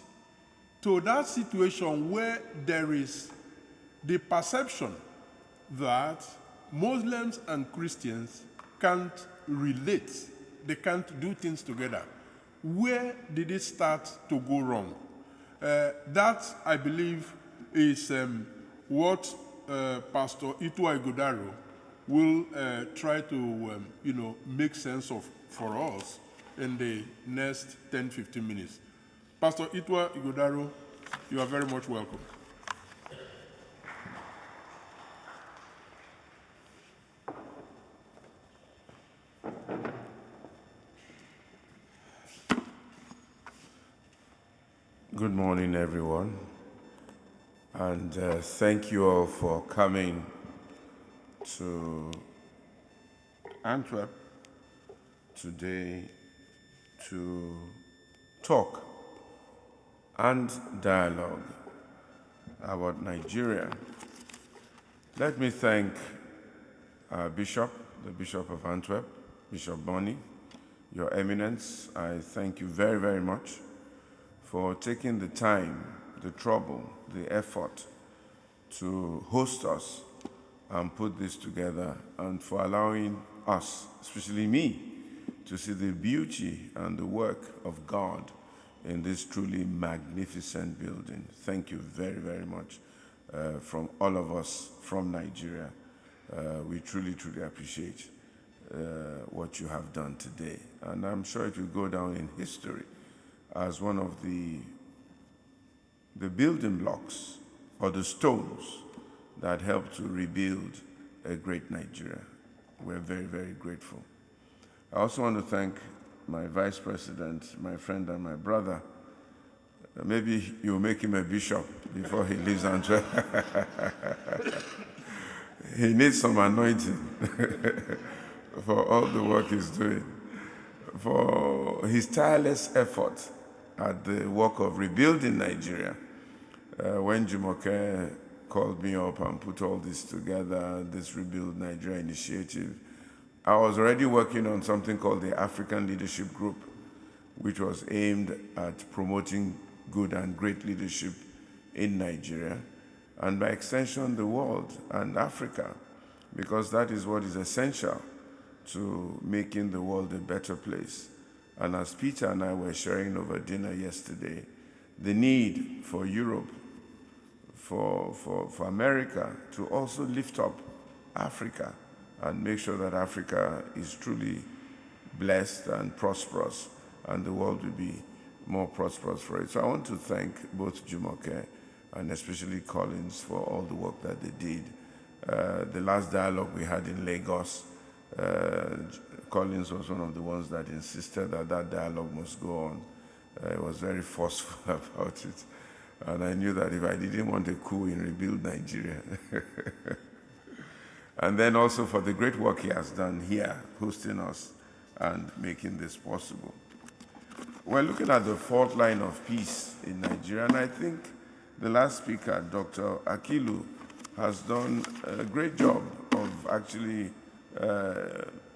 to that situation where there is the perception that Muslims and Christians can't relate, they can't do things together? Where did it start to go wrong? That, I believe, is what Pastor Itua Ighodaro will try to make sense of for us in the next 10-15 minutes. Pastor Itua Ighodaro, you are very much welcome. Good morning, everyone, and thank you all for coming to Antwerp today to talk and dialogue about Nigeria. Let me thank our Bishop, the Bishop of Antwerp, Bishop Bonny, Your Eminence. I thank you very, very much for taking the time, the trouble, the effort to host us and put this together, and for allowing us, especially me, to see the beauty and the work of God in this truly magnificent building. Thank you very, very much from all of us from Nigeria. We truly, truly appreciate what you have done today. And I'm sure it will go down in history as one of the building blocks or the stones that helped to rebuild a great Nigeria. We're very, very grateful. I also want to thank my vice president, my friend and my brother. Maybe you'll make him a bishop before he leaves Antwerp. He needs some anointing for all the work he's doing, for his tireless effort at the work of rebuilding Nigeria. When Jumoke called me up and put all this together, this Rebuild Nigeria initiative, I was already working on something called the African Leadership Group, which was aimed at promoting good and great leadership in Nigeria, and by extension the world and Africa, because that is what is essential to making the world a better place. And as Peter and I were sharing over dinner yesterday, the need for Europe, for America to also lift up Africa and make sure that Africa is truly blessed and prosperous, and the world will be more prosperous for it. So I want to thank both Jumoke and especially Collins for all the work that they did. The last dialogue we had in Lagos, Collins was one of the ones that insisted that that dialogue must go on. He was very forceful about it. And I knew that if I didn't want a coup in Rebuild Nigeria. And then also for the great work he has done here, hosting us and making this possible. We're looking at the fourth line of peace in Nigeria, and I think the last speaker, Dr. Akilu, has done a great job of actually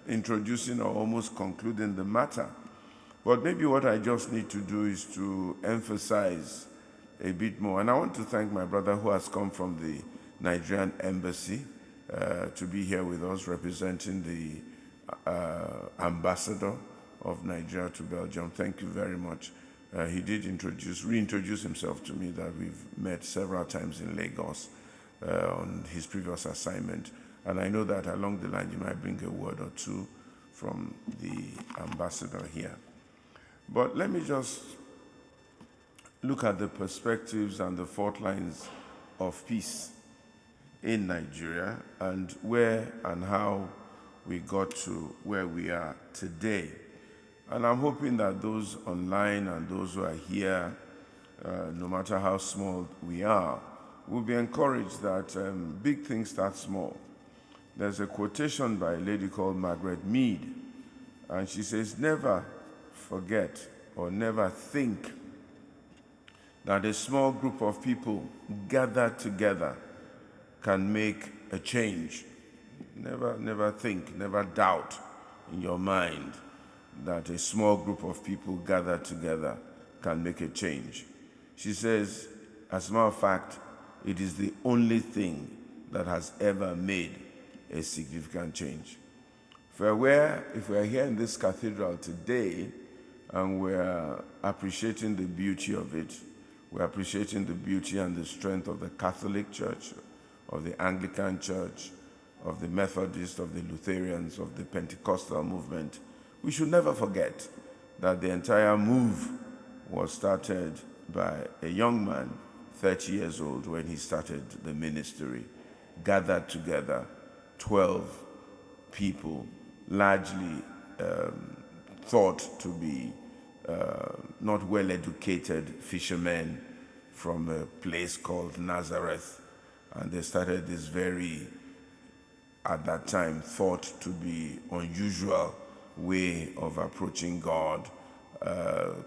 introducing or almost concluding the matter. But maybe what I just need to do is to emphasize a bit more. And I want to thank my brother who has come from the Nigerian embassy to be here with us, representing the ambassador of Nigeria to Belgium. Thank you very much. He did reintroduce himself to me, that we've met several times in Lagos on his previous assignment. And I know that along the line you might bring a word or two from the ambassador here. But let me just look at the perspectives and the fault lines of peace in Nigeria and where and how we got to where we are today. And I'm hoping that those online and those who are here, no matter how small we are, will be encouraged that big things start small. There's a quotation by a lady called Margaret Mead, and she says, never forget or never think that a small group of people gathered together can make a change. Never think, never doubt in your mind that a small group of people gathered together can make a change. She says, as a matter of fact, it is the only thing that has ever made a significant change. If we're here in this cathedral today and we're appreciating the beauty of it, we're appreciating the beauty and the strength of the Catholic Church, of the Anglican Church, of the Methodists, of the Lutherans, of the Pentecostal movement, we should never forget that the entire move was started by a young man, 30 years old, when he started the ministry, gathered together 12 people, largely thought to be not well-educated fishermen from a place called Nazareth. And they started this very, at that time, thought to be unusual way of approaching God,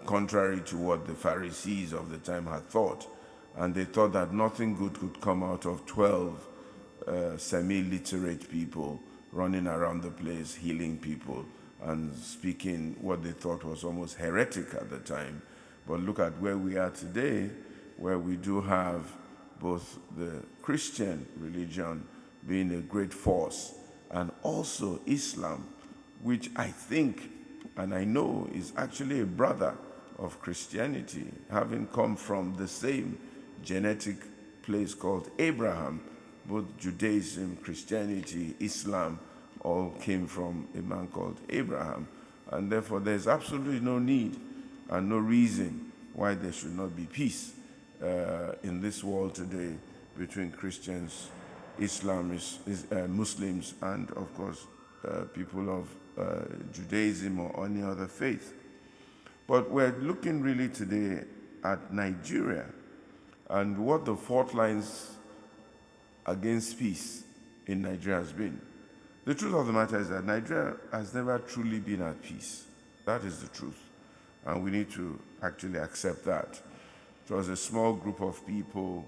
contrary to what the Pharisees of the time had thought. And they thought that nothing good could come out of 12 semi-literate people running around the place, healing people and speaking what they thought was almost heretic at the time. But look at where we are today, where we do have both the Christian religion being a great force and also Islam, which I think and I know is actually a brother of Christianity, having come from the same genetic place called Abraham. Both Judaism, Christianity, Islam all came from a man called Abraham. And therefore there's absolutely no need and no reason why there should not be peace in this world today between Christians, Muslims, and of course people of Judaism or any other faith. But we're looking really today at Nigeria and what the fault lines against peace in Nigeria has been. The truth of the matter is that Nigeria has never truly been at peace. That is the truth. And we need to actually accept that. It was a small group of people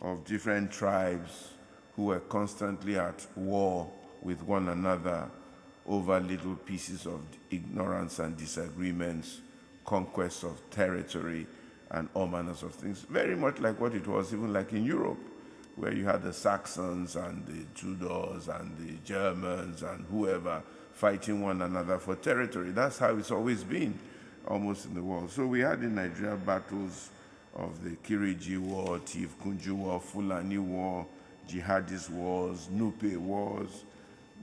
of different tribes who were constantly at war with one another over little pieces of ignorance and disagreements, conquest of territory, and all manners of things. Very much like what it was even like in Europe, where you had the Saxons and the Tudors and the Germans and whoever fighting one another for territory. That's how it's always been, almost in the world. So we had in Nigeria battles of the Kiriji War, Tiv Kunju War, Fulani War, jihadist wars, Nupe wars,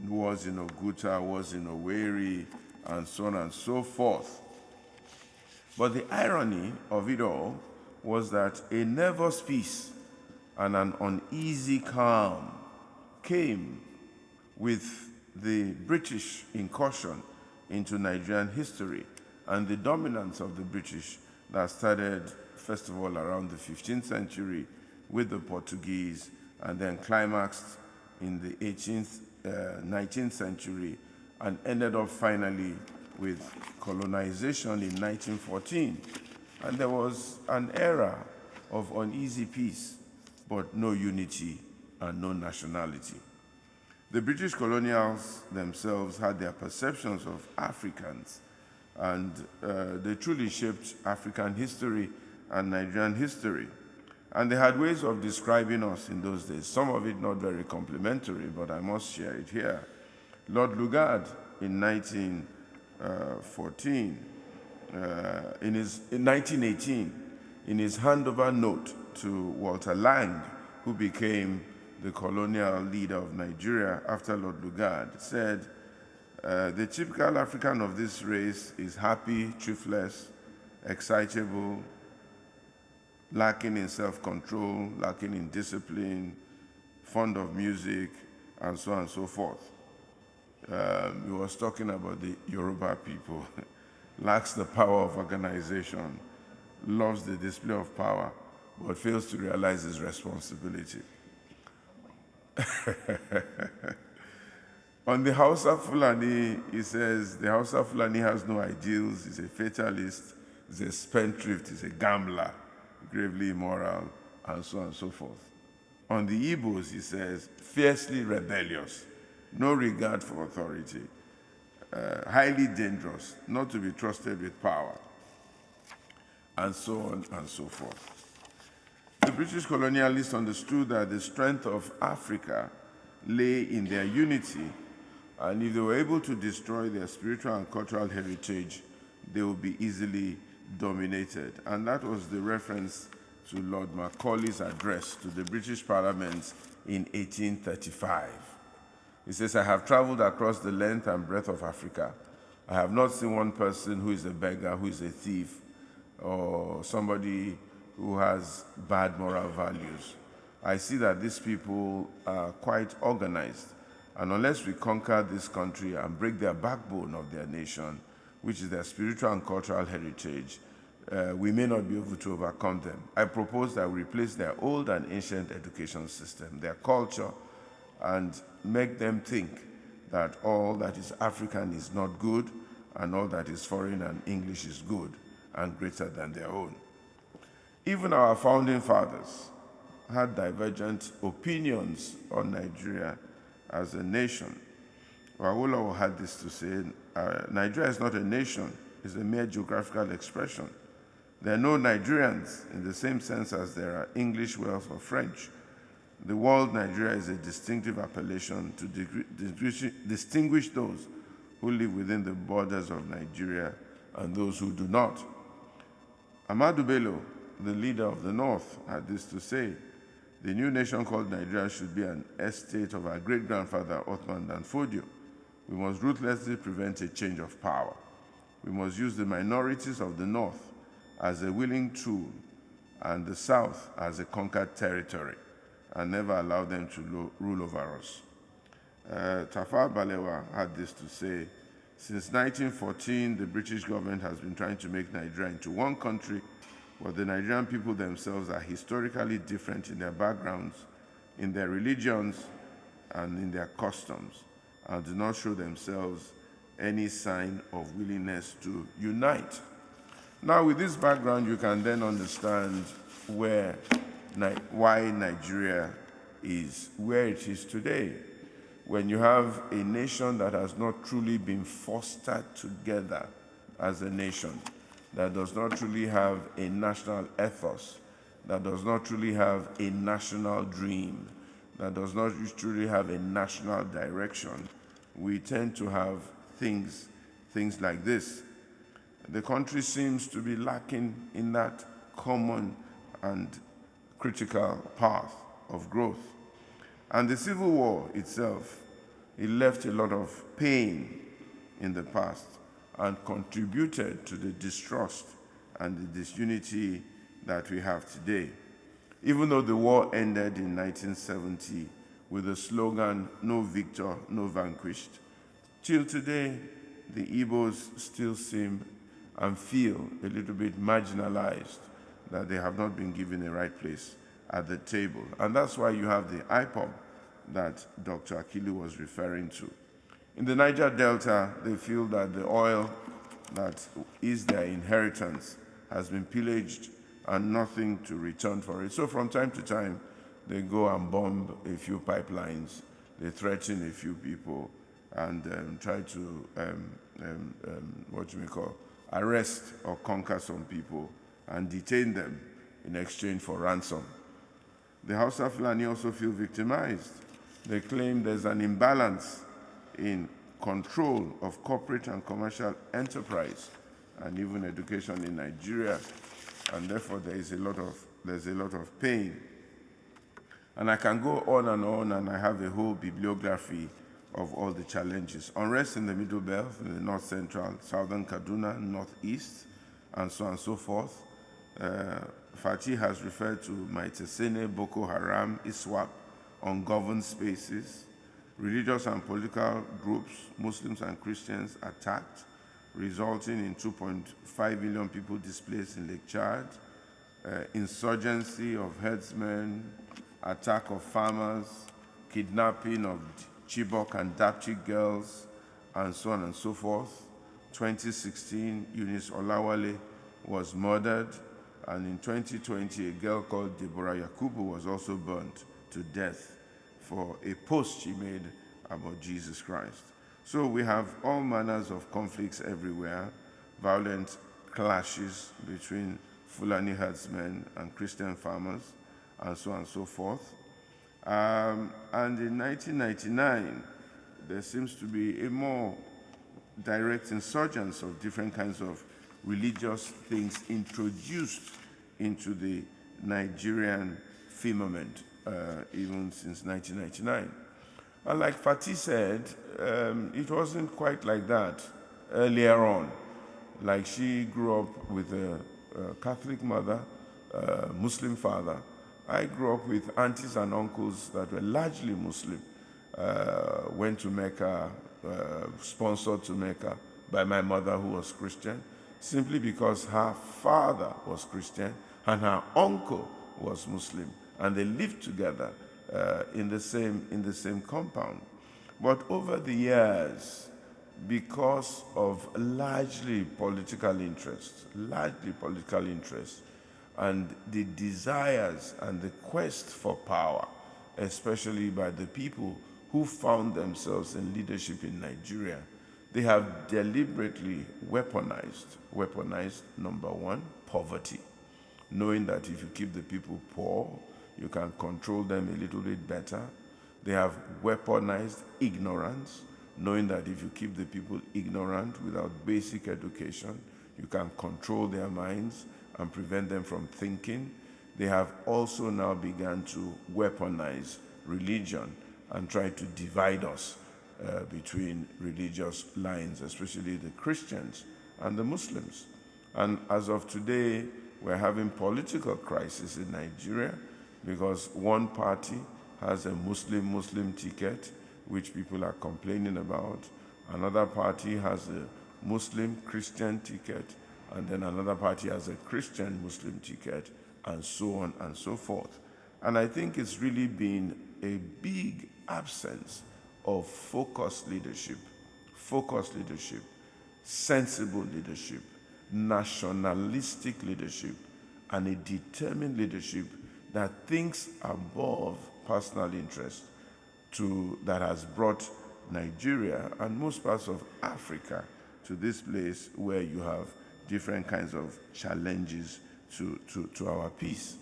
wars in Oguta, wars in Owerri, and so on and so forth. But the irony of it all was that a nervous peace and an uneasy calm came with the British incursion into Nigerian history and the dominance of the British that started, first of all, around the 15th century with the Portuguese and then climaxed in the 19th century and ended up finally with colonization in 1914. And there was an era of uneasy peace, but no unity and no nationality. The British colonials themselves had their perceptions of Africans, and they truly shaped African history and Nigerian history. And they had ways of describing us in those days, some of it not very complimentary, but I must share it here. Lord Lugard, in 1918, in his handover note to Walter Lang, who became the colonial leader of Nigeria after Lord Lugard, said, the typical African of this race is happy, thriftless, excitable, lacking in self-control, lacking in discipline, fond of music, and so on and so forth. He was talking about the Yoruba people. Lacks the power of organization, loves the display of power, but fails to realize his responsibility. On the Hausa Fulani, he says, the Hausa Fulani has no ideals, he's a fatalist, he's a spendthrift, he's a gambler, gravely immoral, and so on and so forth. On the Igbos, he says, fiercely rebellious, no regard for authority, highly dangerous, not to be trusted with power, and so on and so forth. The British colonialists understood that the strength of Africa lay in their unity, and if they were able to destroy their spiritual and cultural heritage, they would be easily dominated. And that was the reference to Lord Macaulay's address to the British Parliament in 1835. He says, I have traveled across the length and breadth of Africa. I have not seen one person who is a beggar, who is a thief, or somebody who has bad moral values. I see that these people are quite organized. And unless we conquer this country and break their backbone of their nation, which is their spiritual and cultural heritage, we may not be able to overcome them. I propose that we replace their old and ancient education system, their culture, and make them think that all that is African is not good, and all that is foreign and English is good and greater than their own. Even our founding fathers had divergent opinions on Nigeria as a nation. Awolowo had this to say, Nigeria is not a nation, it's a mere geographical expression. There are no Nigerians in the same sense as there are English, Welsh, or French. The word Nigeria is a distinctive appellation to distinguish those who live within the borders of Nigeria and those who do not. Ahmadu Bello, the leader of the North, had this to say, the new nation called Nigeria should be an estate of our great-grandfather Othman Dan Fodio. We must ruthlessly prevent a change of power. We must use the minorities of the North as a willing tool and the South as a conquered territory, and never allow them to rule over us. Tafawa Balewa had this to say, since 1914, the British government has been trying to make Nigeria into one country, but the Nigerian people themselves are historically different in their backgrounds, in their religions, and in their customs, and do not show themselves any sign of willingness to unite. Now, with this background, you can then understand why Nigeria is where it is today. When you have a nation that has not truly been fostered together as a nation, that does not truly have a national ethos, that does not truly have a national dream, that does not truly have a national direction, we tend to have things like this. The country seems to be lacking in that common and critical path of growth. And the Civil War itself, it left a lot of pain in the past and contributed to the distrust and the disunity that we have today. Even though the war ended in 1970 with the slogan, no victor, no vanquished, Till today, the Igbos still seem and feel a little bit marginalized, that they have not been given a right place at the table. And that's why you have the IPOB that Dr. Akilu was referring to. In the Niger Delta, they feel that the oil that is their inheritance has been pillaged and nothing to return for it. So from time to time, they go and bomb a few pipelines, they threaten a few people, and try to, arrest or conquer some people and detain them in exchange for ransom. The Hausa Fulani also feel victimized. They claim there's an imbalance in control of corporate and commercial enterprise and even education in Nigeria, and therefore there's a lot of pain. And I can go on, and I have a whole bibliography of all the challenges. Unrest in the Middle Belt, in the North Central, Southern Kaduna, Northeast, and so on and so forth. Fatih has referred to Maitesene, Boko Haram, ISWAP, ungoverned spaces, religious and political groups, Muslims and Christians attacked, resulting in 2.5 million people displaced in Lake Chad, insurgency of herdsmen, attack of farmers, kidnapping of Chibok and Dapchi girls, and so on and so forth. 2016, Eunice Olawale was murdered, and in 2020, a girl called Deborah Yakubu was also burnt to death for a post she made about Jesus Christ. So we have all manners of conflicts everywhere, violent clashes between Fulani herdsmen and Christian farmers, and so on and so forth. And in 1999, there seems to be a more direct insurgence of different kinds of religious things introduced into the Nigerian firmament, even since 1999. And like Fatih said, it wasn't quite like that earlier on. Like she grew up with a Catholic mother, Muslim father. I grew up with aunties and uncles that were largely Muslim, went to Mecca, sponsored to Mecca by my mother who was Christian, simply because her father was Christian and her uncle was Muslim, and they lived together in the same compound. But over the years, because of largely political interests, and the desires and the quest for power, especially by the people who found themselves in leadership in Nigeria, they have deliberately weaponized, number one, poverty, knowing that if you keep the people poor, you can control them a little bit better. They have weaponized ignorance, knowing that if you keep the people ignorant without basic education, you can control their minds and prevent them from thinking. They have also now begun to weaponize religion and try to divide us between religious lines, especially the Christians and the Muslims. And as of today, we're having political crisis in Nigeria because one party has a Muslim ticket, which people are complaining about. Another party has a Muslim-Christian ticket, and then another party has a Christian-Muslim ticket, and so on and so forth. And I think it's really been a big absence of focused leadership, sensible leadership, nationalistic leadership, and a determined leadership that thinks above personal interest that has brought Nigeria and most parts of Africa to this place where you have different kinds of challenges to our peace.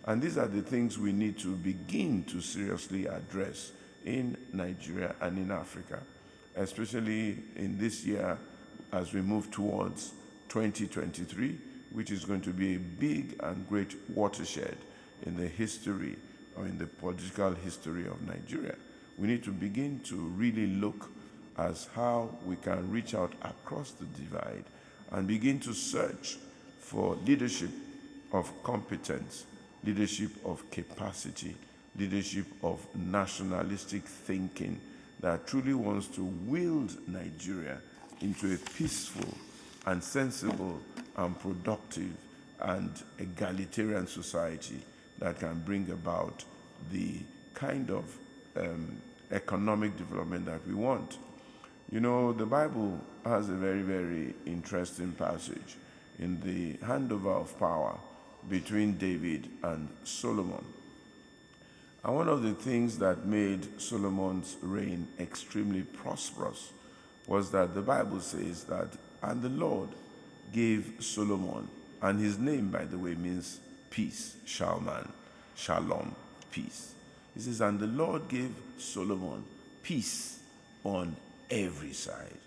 And these are the things we need to begin to seriously address in Nigeria and in Africa, especially in this year as we move towards 2023, which is going to be a big and great watershed in the history or in the political history of Nigeria. We need to begin to really look as how we can reach out across the divide and begin to search for leadership of competence, leadership of capacity, leadership of nationalistic thinking that truly wants to wield Nigeria into a peaceful and sensible and productive and egalitarian society that can bring about the kind of economic development that we want. You know, the Bible has a very, very interesting passage in the handover of power between David and Solomon. And one of the things that made Solomon's reign extremely prosperous was that the Bible says that, and the Lord gave Solomon, and his name, by the way, means peace, Shalman, Shalom, peace. He says, and the Lord gave Solomon peace on every side,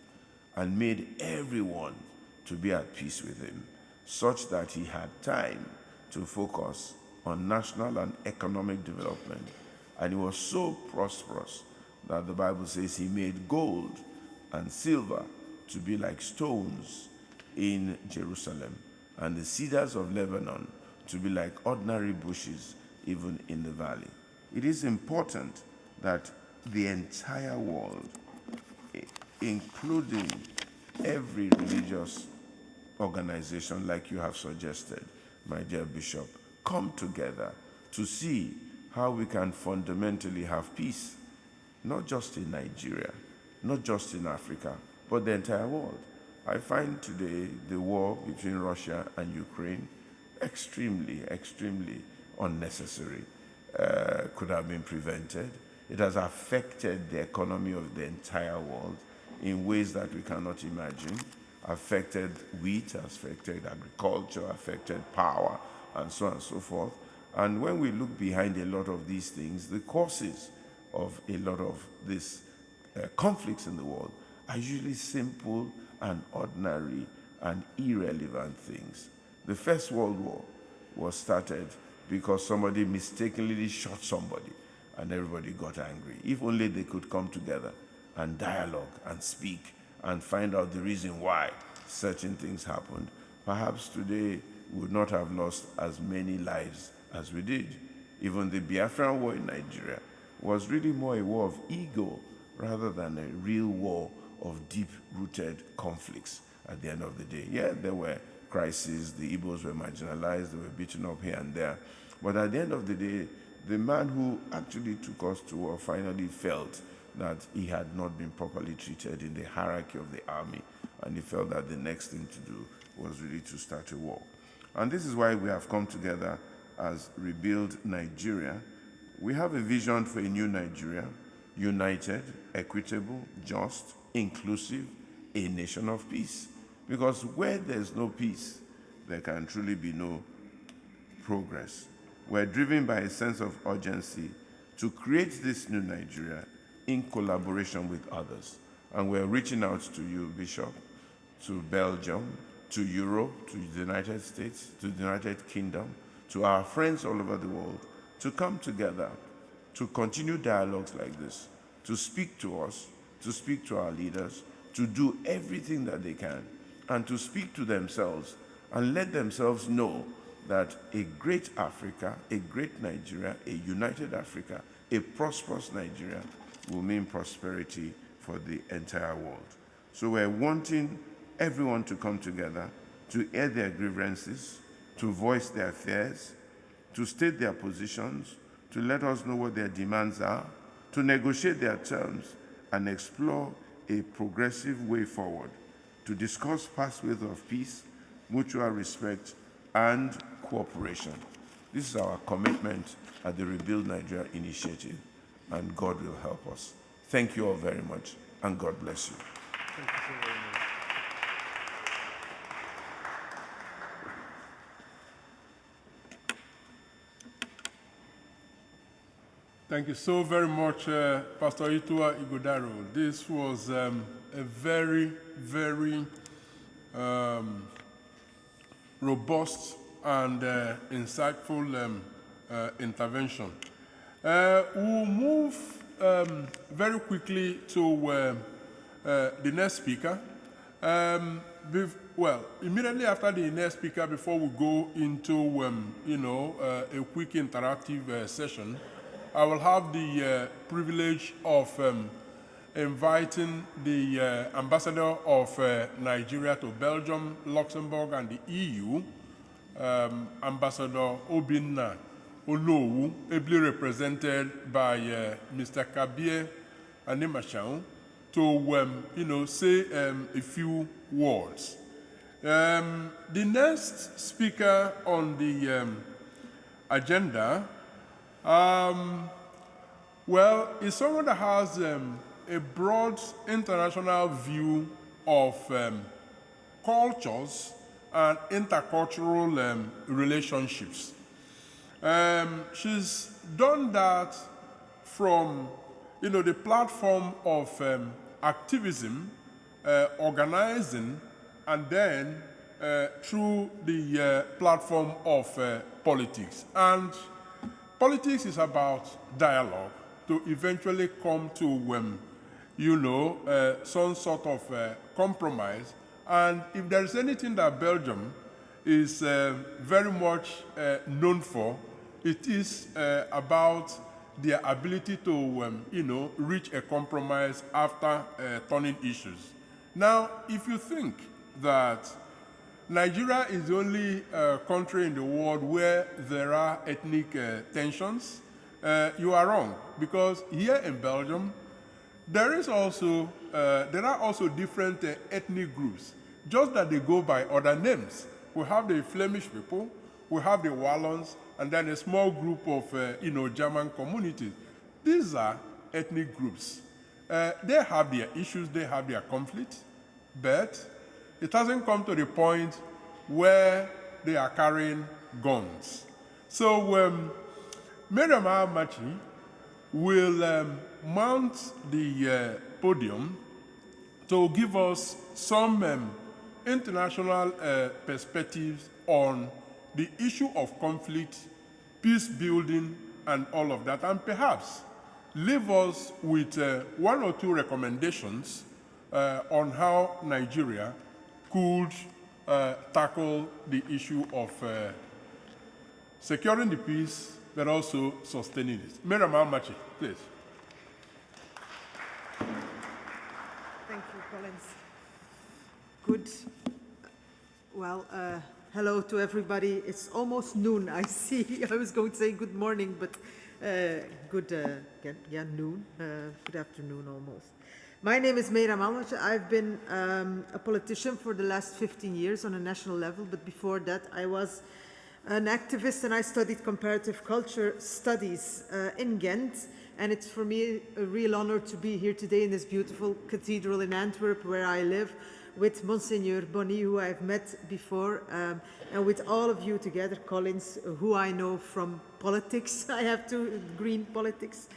and made everyone to be at peace with him, such that he had time to focus on national and economic development. And he was so prosperous that the Bible says he made gold and silver to be like stones in Jerusalem, and the cedars of Lebanon to be like ordinary bushes even in the valley. It is important that the entire world, including every religious organization like you have suggested, my dear Bishop, come together to see how we can fundamentally have peace, not just in Nigeria, not just in Africa, but the entire world. I find today the war between Russia and Ukraine extremely, extremely unnecessary. Could have been prevented. It has affected the economy of the entire world in ways that we cannot imagine. Affected wheat, affected agriculture, affected power, and so on and so forth. And when we look behind a lot of these things, the causes of a lot of these conflicts in the world are usually simple and ordinary and irrelevant things. The First World War was started because somebody mistakenly shot somebody and everybody got angry. If only they could come together and dialogue and speak and find out the reason why certain things happened, perhaps today we would not have lost as many lives as we did. Even the Biafran war in Nigeria was really more a war of ego rather than a real war of deep-rooted conflicts at the end of the day. Yeah, there were crises, the Igbos were marginalized, they were beaten up here and there. But at the end of the day, the man who actually took us to war finally felt that he had not been properly treated in the hierarchy of the army, and he felt that the next thing to do was really to start a war. And this is why we have come together as Rebuild Nigeria. We have a vision for a new Nigeria, united, equitable, just, inclusive, a nation of peace. Because where there's no peace, there can truly be no progress. We're driven by a sense of urgency to create this new Nigeria in collaboration with others. And we're reaching out to you, Bishop, to Belgium, to Europe, to the United States, to the United Kingdom, to our friends all over the world, to come together, to continue dialogues like this, to speak to us, to speak to our leaders, to do everything that they can, and to speak to themselves and let themselves know that a great Africa, a great Nigeria, a united Africa, a prosperous Nigeria will mean prosperity for the entire world. So we're wanting everyone to come together to air their grievances, to voice their fears, to state their positions, to let us know what their demands are, to negotiate their terms, and explore a progressive way forward, to discuss pathways of peace, mutual respect, and cooperation. This is our commitment at the Rebuild Nigeria initiative, and God will help us. Thank you all very much, and God bless you. Thank you so very much. Thank you so very much, Pastor Itua Igodaro. This was a very, very robust and insightful intervention. We'll move very quickly to the next speaker. Well, immediately after the next speaker, before we go into a quick interactive session, I will have the privilege of inviting the ambassador of Nigeria to Belgium, Luxembourg, and the EU, Ambassador Obinna Olowu, ably represented by Mr. Kabie Animashaun, to say a few words. The next speaker on the agenda, is someone that has a broad international view of cultures and intercultural relationships. She's done that from, the platform of activism, organizing, and then through the platform of politics. And politics is about dialogue to eventually come to, some sort of compromise. And if there is anything that Belgium is very much known for, it is about their ability to, reach a compromise after turning issues. Now, if you think that Nigeria is the only country in the world where there are ethnic tensions, you are wrong, because here in Belgium, there are also different ethnic groups, just that they go by other names. We have the Flemish people, we have the Wallons, and then a small group of, German communities. These are ethnic groups. They have their issues, they have their conflicts, but it hasn't come to the point where they are carrying guns. So Miriam Machi will mount the podium to give us some international perspectives on the issue of conflict, peace building, and all of that, and perhaps leave us with one or two recommendations on how Nigeria could tackle the issue of securing the peace, but also sustaining it. Miriam Machi, please. Thank you, Collins. Good. Well, hello to everybody. It's almost noon, I see. I was going to say good morning, but noon. Good afternoon almost. My name is Meira Malmach. I've been a politician for the last 15 years on a national level, but before that I was an activist and I studied comparative culture studies in Ghent. And it's for me a real honor to be here today in this beautiful cathedral in Antwerp, where I live, with Monsignor Bonny, who I've met before, and with all of you together, Collins, who I know from politics. I have to green politics.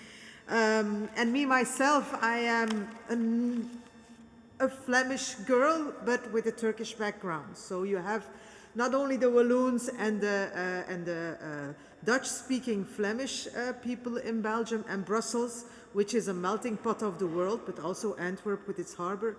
And me, myself, I am a Flemish girl, but with a Turkish background. So you have not only the Walloons and the Dutch-speaking Flemish people in Belgium and Brussels, which is a melting pot of the world, but also Antwerp with its harbor.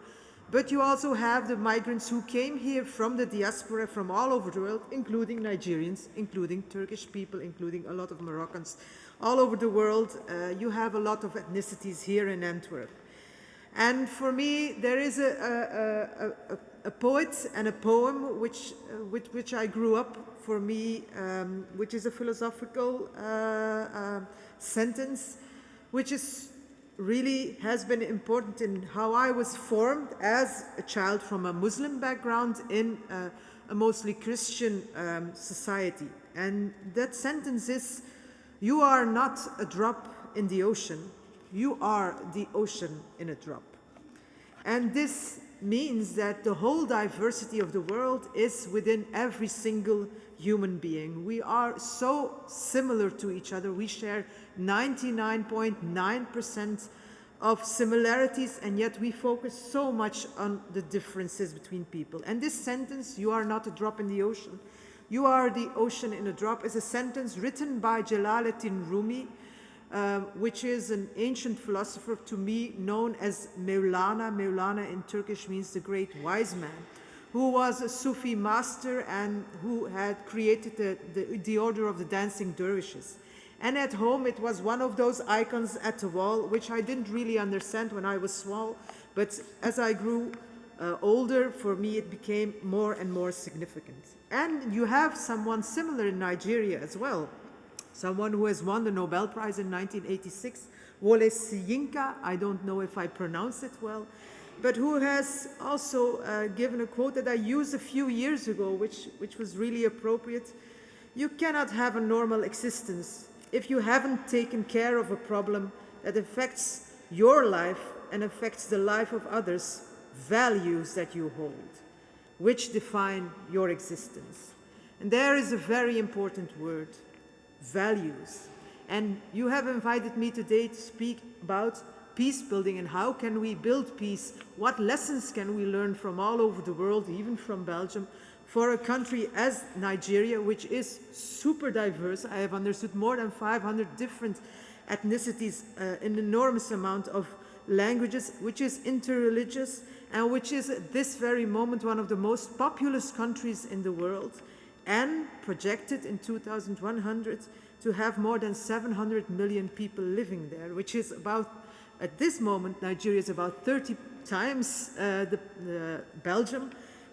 But you also have the migrants who came here from the diaspora from all over the world, including Nigerians, including Turkish people, including a lot of Moroccans. All over the world, you have a lot of ethnicities here in Antwerp. And for me, there is a poet and a poem with which I grew up, for me, which is a philosophical sentence, which is really has been important in how I was formed as a child from a Muslim background in a mostly Christian society. And that sentence is, "You are not a drop in the ocean, you are the ocean in a drop." And this means that the whole diversity of the world is within every single human being. We are so similar to each other. We share 99.9% of similarities, and yet we focus so much on the differences between people. And this sentence, "You are not a drop in the ocean, you are the ocean in a drop," is a sentence written by Jalaluddin Rumi, which is an ancient philosopher, to me known as Mevlana. Mevlana in Turkish means the great wise man, who was a Sufi master and who had created the order of the dancing dervishes. And at home, it was one of those icons at the wall, which I didn't really understand when I was small. But as I grew older, for me, it became more and more significant. And you have someone similar in Nigeria as well. Someone who has won the Nobel Prize in 1986, Wole Soyinka, I don't know if I pronounce it well, but who has also given a quote that I used a few years ago, which was really appropriate. You cannot have a normal existence if you haven't taken care of a problem that affects your life and affects the life of others, values that you hold, which define your existence. And there is a very important word, values. And you have invited me today to speak about peace building and how can we build peace, what lessons can we learn from all over the world, even from Belgium, for a country as Nigeria, which is super diverse. I have understood more than 500 different ethnicities, an enormous amount of languages, which is interreligious, and which is at this very moment one of the most populous countries in the world, and projected in 2100 to have more than 700 million people living there, which is about, at this moment, Nigeria is about 30 times Belgium,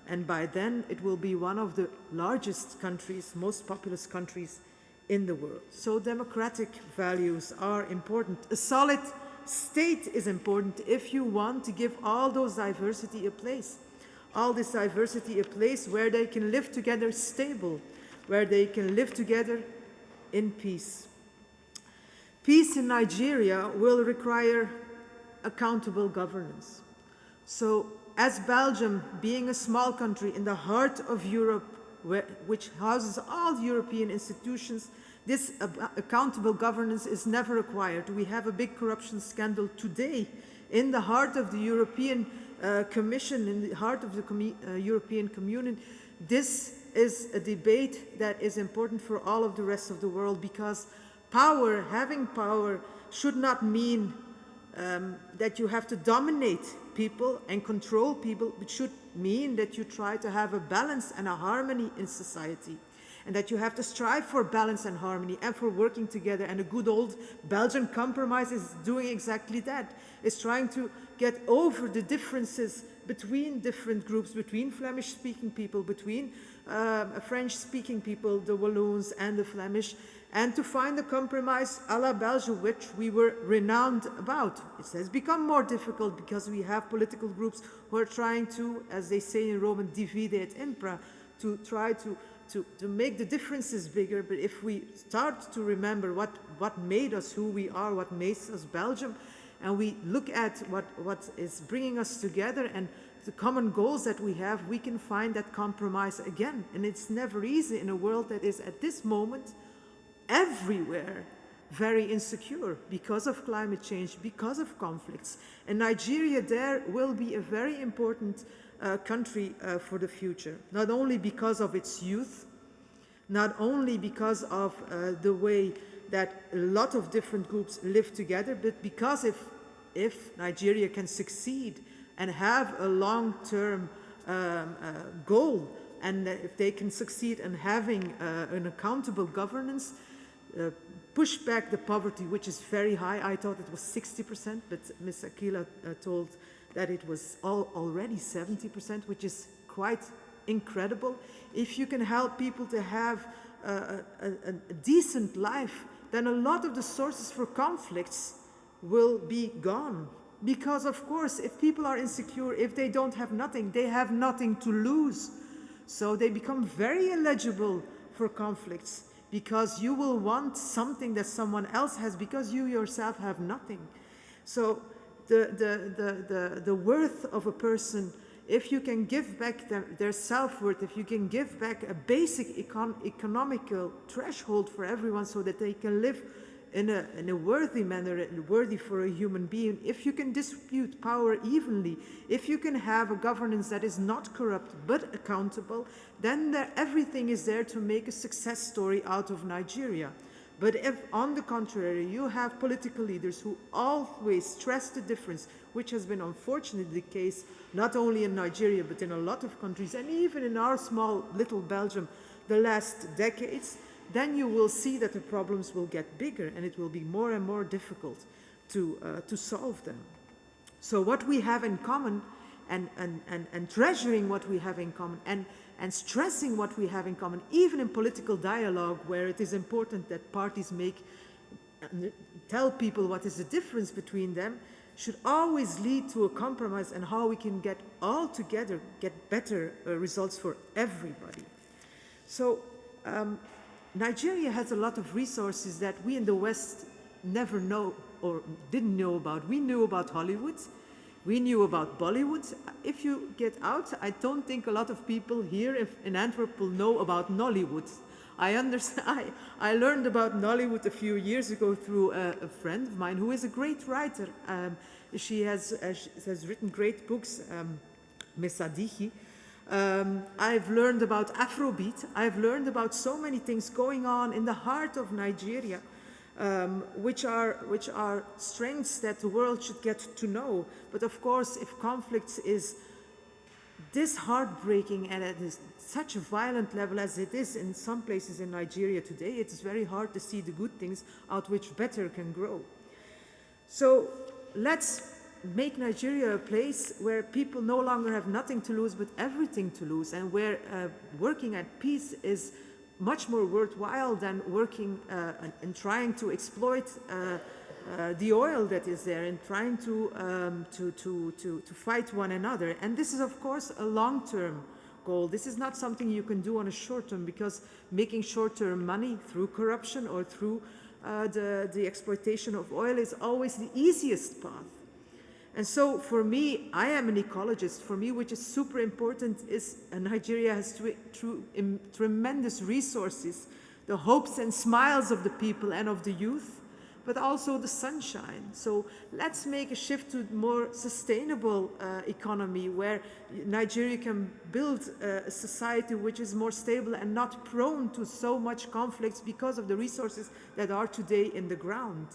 and by then it will be one of the largest countries, most populous countries in the world. So democratic values are important. A solid state is important if you want to give all those diversity a place. All this diversity a place where they can live together stable, where they can live together in peace. Peace in Nigeria will require accountable governance. So as Belgium, being a small country in the heart of Europe, which houses all European institutions, this accountable governance is never acquired. We have a big corruption scandal today in the heart of the European Commission, in the heart of the European Communion. This is a debate that is important for all of the rest of the world, because power, having power, should not mean that you have to dominate people and control people. It should mean that you try to have a balance and a harmony in society, and that you have to strive for balance and harmony and for working together. And a good old Belgian compromise is doing exactly that. It's trying to get over the differences between different groups, between Flemish-speaking people, between French-speaking people, the Walloons and the Flemish, and to find a compromise à la Belgium, which we were renowned about. It has become more difficult because we have political groups who are trying to, as they say in Roman, divide et impera, to try to make the differences bigger. But if we start to remember what made us who we are, what makes us Belgium, and we look at what is bringing us together and the common goals that we have, we can find that compromise again. And it's never easy in a world that is at this moment everywhere very insecure because of climate change, because of conflicts. And Nigeria there will be a very important country for the future, not only because of its youth, not only because of the way that a lot of different groups live together, but because if Nigeria can succeed and have a long-term goal, and if they can succeed in having an accountable governance, push back the poverty, which is very high. I thought it was 60%, but Ms. Aquila told that it was already 70%, which is quite incredible. If you can help people to have a decent life, then a lot of the sources for conflicts will be gone. Because of course, if people are insecure, if they don't have nothing, they have nothing to lose. So they become very eligible for conflicts, because you will want something that someone else has because you yourself have nothing. So the worth of a person, if you can give back their self-worth, if you can give back a basic economical threshold for everyone so that they can live in a worthy manner, worthy for a human being, if you can distribute power evenly, if you can have a governance that is not corrupt but accountable, then everything is there to make a success story out of Nigeria. But if, on the contrary, you have political leaders who always stress the difference, which has been unfortunately the case not only in Nigeria but in a lot of countries, and even in our small little Belgium the last decades, then you will see that the problems will get bigger and it will be more and more difficult to solve them. So what we have in common and treasuring what we have in common and stressing what we have in common, even in political dialogue where it is important that parties tell people what is the difference between them, should always lead to a compromise and how we can get all together, get better results for everybody. So Nigeria has a lot of resources that we in the West never know or didn't know about. We knew about Hollywood. We knew about Bollywood. If you get out, I don't think a lot of people here in Antwerp will know about Nollywood. I understand. I learned about Nollywood a few years ago through a friend of mine who is a great writer. She has written great books, Miss Adihi. I've learned about Afrobeat. I've learned about so many things going on in the heart of Nigeria, which are strengths that the world should get to know. But of course, if conflict is this heartbreaking and at such a violent level as it is in some places in Nigeria today, it's very hard to see the good things out which better can grow. So let's make Nigeria a place where people no longer have nothing to lose but everything to lose, and where working at peace is much more worthwhile than working and trying to exploit the oil that is there and trying to fight one another. And this is, of course, a long-term goal. This is not something you can do on a short term, because making short-term money through corruption or through the exploitation of oil is always the easiest path. And so for me, I am an ecologist. For me, which is super important, is Nigeria has tremendous resources, the hopes and smiles of the people and of the youth, but also the sunshine. So let's make a shift to more sustainable economy, where Nigeria can build a society which is more stable and not prone to so much conflicts because of the resources that are today in the ground,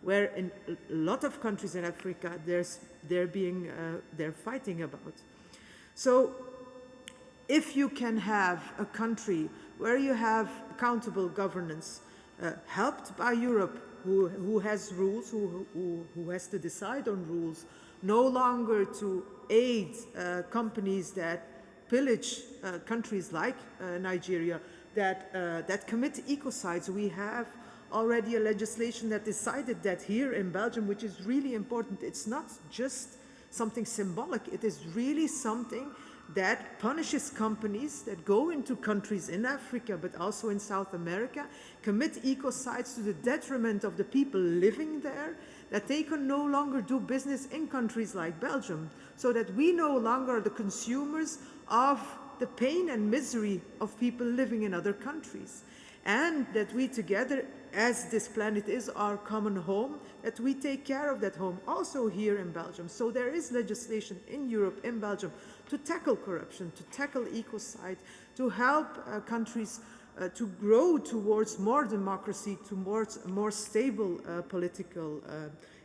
where in a lot of countries in Africa they're fighting about. So if you can have a country where you have accountable governance, helped by Europe, who has rules, who has to decide on rules, no longer to aid companies that pillage countries like Nigeria, that commit ecocides. We have already a legislation that decided that here in Belgium, which is really important. It's not just something symbolic, it is really something that punishes companies that go into countries in Africa, but also in South America, commit ecocides to the detriment of the people living there, that they can no longer do business in countries like Belgium, so that we no longer are the consumers of the pain and misery of people living in other countries. And that we together, as this planet is our common home, that we take care of that home, also here in Belgium. So there is legislation in Europe, in Belgium, to tackle corruption, to tackle ecocide, to help countries to grow towards more democracy, towards more stable political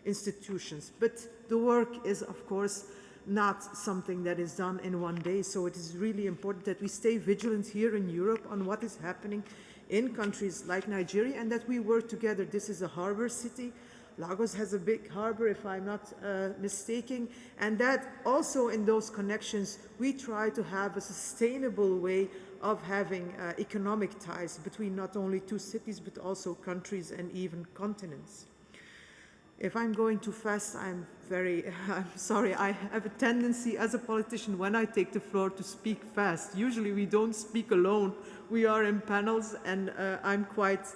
institutions. But the work is, of course, not something that is done in one day. So it is really important that we stay vigilant here in Europe on what is happening in countries like Nigeria, and that we work together. This is a harbor city. Lagos has a big harbor, if I'm not mistaken, and that also in those connections, we try to have a sustainable way of having economic ties between not only two cities, but also countries and even continents. If I'm going too fast, I'm sorry. I have a tendency as a politician when I take the floor to speak fast. Usually we don't speak alone. We are in panels, and I'm quite,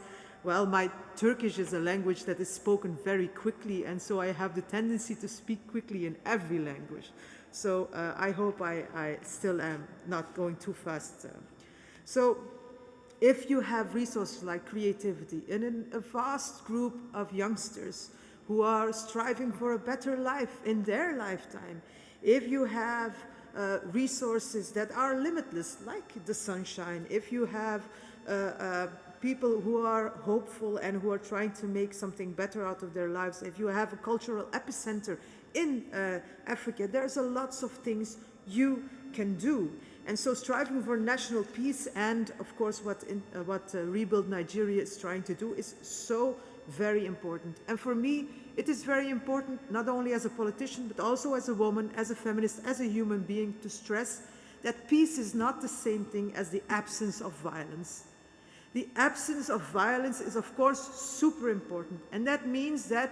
well, my Turkish is a language that is spoken very quickly, and so I have the tendency to speak quickly in every language. So I hope I still am not going too fast. So if you have resources like creativity in a vast group of youngsters who are striving for a better life in their lifetime, if you have resources that are limitless, like the sunshine, if you have people who are hopeful and who are trying to make something better out of their lives, if you have a cultural epicenter in Africa, there's lots of things you can do. And so striving for national peace and, of course, what Rebuild Nigeria is trying to do is so very important. And for me, it is very important, not only as a politician, but also as a woman, as a feminist, as a human being, to stress that peace is not the same thing as the absence of violence. The absence of violence is, of course, super important. And that means that,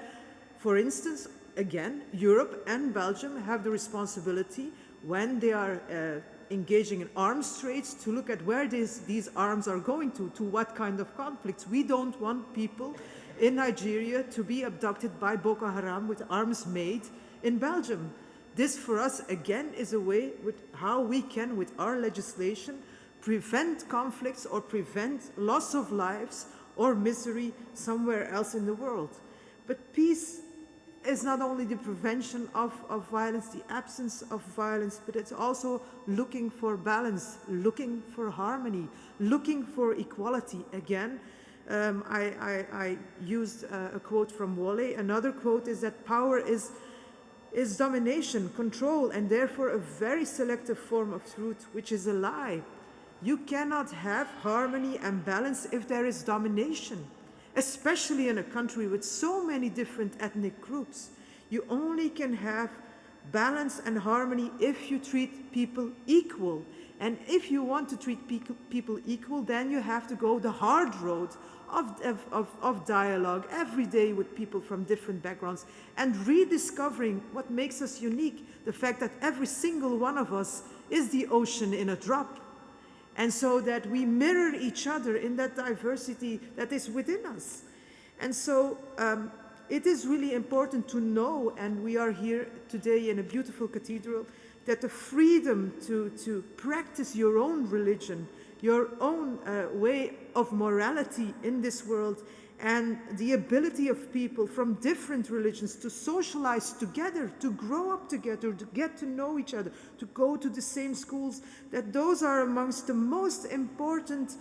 for instance, again, Europe and Belgium have the responsibility, when they are engaging in arms trades, to look at where these arms are going to what kind of conflicts. We don't want people in Nigeria to be abducted by Boko Haram with arms made in Belgium. This, for us, again, is a way with how we can, with our legislation, prevent conflicts or prevent loss of lives or misery somewhere else in the world. But peace is not only the prevention of violence, the absence of violence, but it's also looking for balance, looking for harmony, looking for equality. Again, I used a quote from Wole. Another quote is that power is domination, control, and therefore a very selective form of truth, which is a lie. You cannot have harmony and balance if there is domination, especially in a country with so many different ethnic groups. You only can have balance and harmony if you treat people equal. And if you want to treat people equal, then you have to go the hard road of dialogue every day with people from different backgrounds and rediscovering what makes us unique, the fact that every single one of us is the ocean in a drop. And so that we mirror each other in that diversity that is within us. And so it is really important to know, and we are here today in a beautiful cathedral, that the freedom to practice your own religion, your own way of morality in this world, and the ability of people from different religions to socialize together, to grow up together, to get to know each other, to go to the same schools, that those are amongst the most important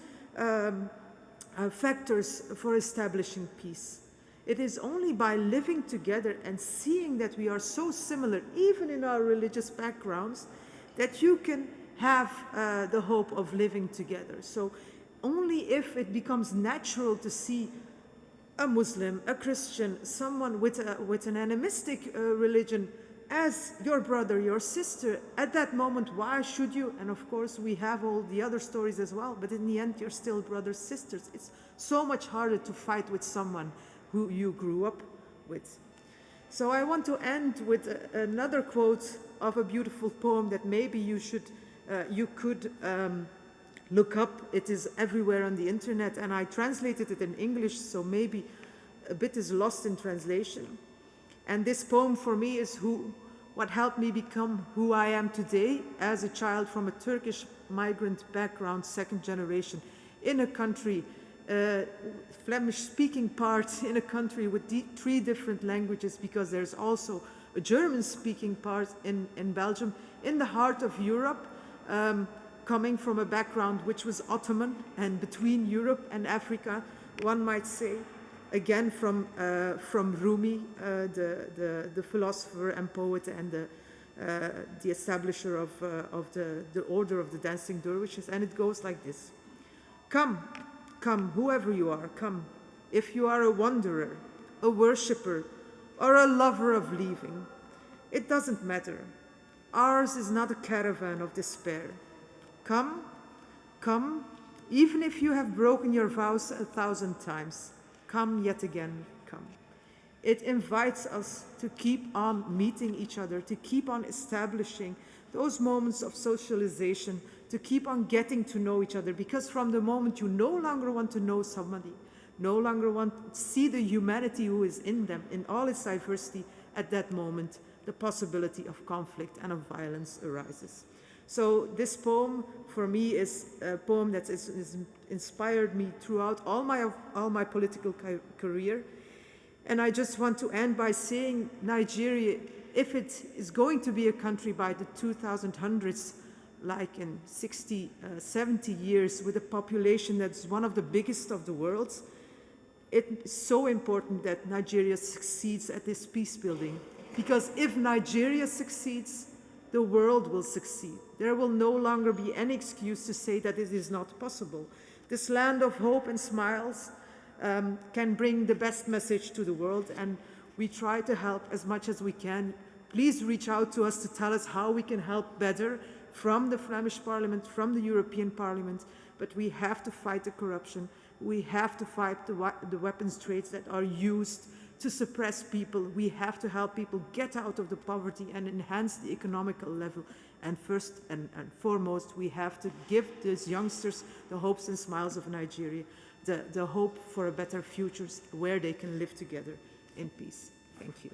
factors for establishing peace. It is only by living together and seeing that we are so similar, even in our religious backgrounds, that you can have the hope of living together. So only if it becomes natural to see a Muslim, a Christian, someone with an animistic religion as your brother, your sister, at that moment, why should you? And of course, we have all the other stories as well, but in the end, you're still brothers, sisters. It's so much harder to fight with someone who you grew up with. So I want to end with another quote of a beautiful poem that maybe you could look up. It is everywhere on the internet, and I translated it in English, so maybe a bit is lost in translation. And this poem for me is what helped me become who I am today as a child from a Turkish migrant background, second generation, in a country, Flemish-speaking part, in a country with 3 different languages, because there's also a German-speaking part in Belgium, in the heart of Europe, coming from a background which was Ottoman and between Europe and Africa, one might say, again from Rumi, the philosopher and poet and the establisher of the order of the dancing dervishes, and it goes like this. Come, come, whoever you are, come. If you are a wanderer, a worshipper, or a lover of leaving, it doesn't matter. Ours is not a caravan of despair. Come, come, even if you have broken your vows 1,000 times, come yet again, come. It invites us to keep on meeting each other, to keep on establishing those moments of socialization, to keep on getting to know each other, because from the moment you no longer want to know somebody, no longer want to see the humanity who is in them, in all its diversity, at that moment, the possibility of conflict and of violence arises. So this poem, for me, is a poem that has inspired me throughout all my political career. And I just want to end by saying Nigeria, if it is going to be a country by the 2000s, like in 60, 70 years, with a population that's one of the biggest of the world, it's so important that Nigeria succeeds at this peace building. Because if Nigeria succeeds, the world will succeed. There will no longer be any excuse to say that it is not possible. This land of hope and smiles can bring the best message to the world, and we try to help as much as we can. Please reach out to us to tell us how we can help better from the Flemish Parliament, from the European Parliament, but we have to fight the corruption. We have to fight the weapons trades that are used to suppress people. We have to help people get out of the poverty and enhance the economical level. And first and foremost, we have to give these youngsters the hopes and smiles of Nigeria, the hope for a better future where they can live together in peace. Thank you.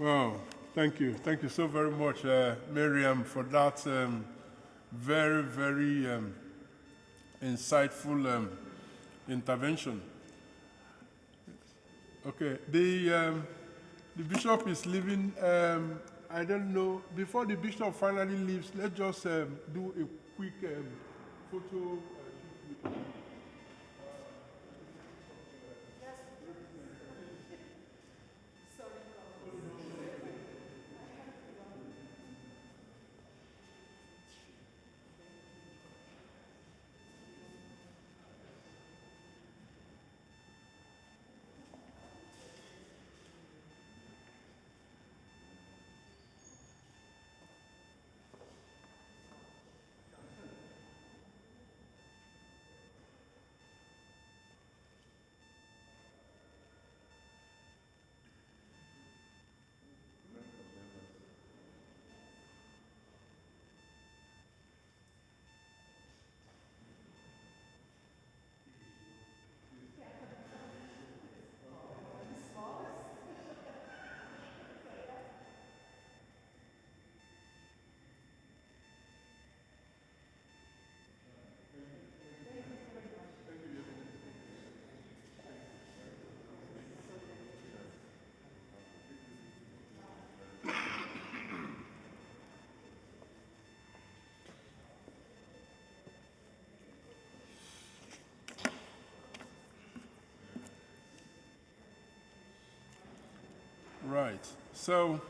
Wow, thank you. Thank you so very much, Miriam, for that very, very insightful intervention. Okay, the bishop is leaving. I don't know, before the bishop finally leaves, let's just do a quick photo. Right. So,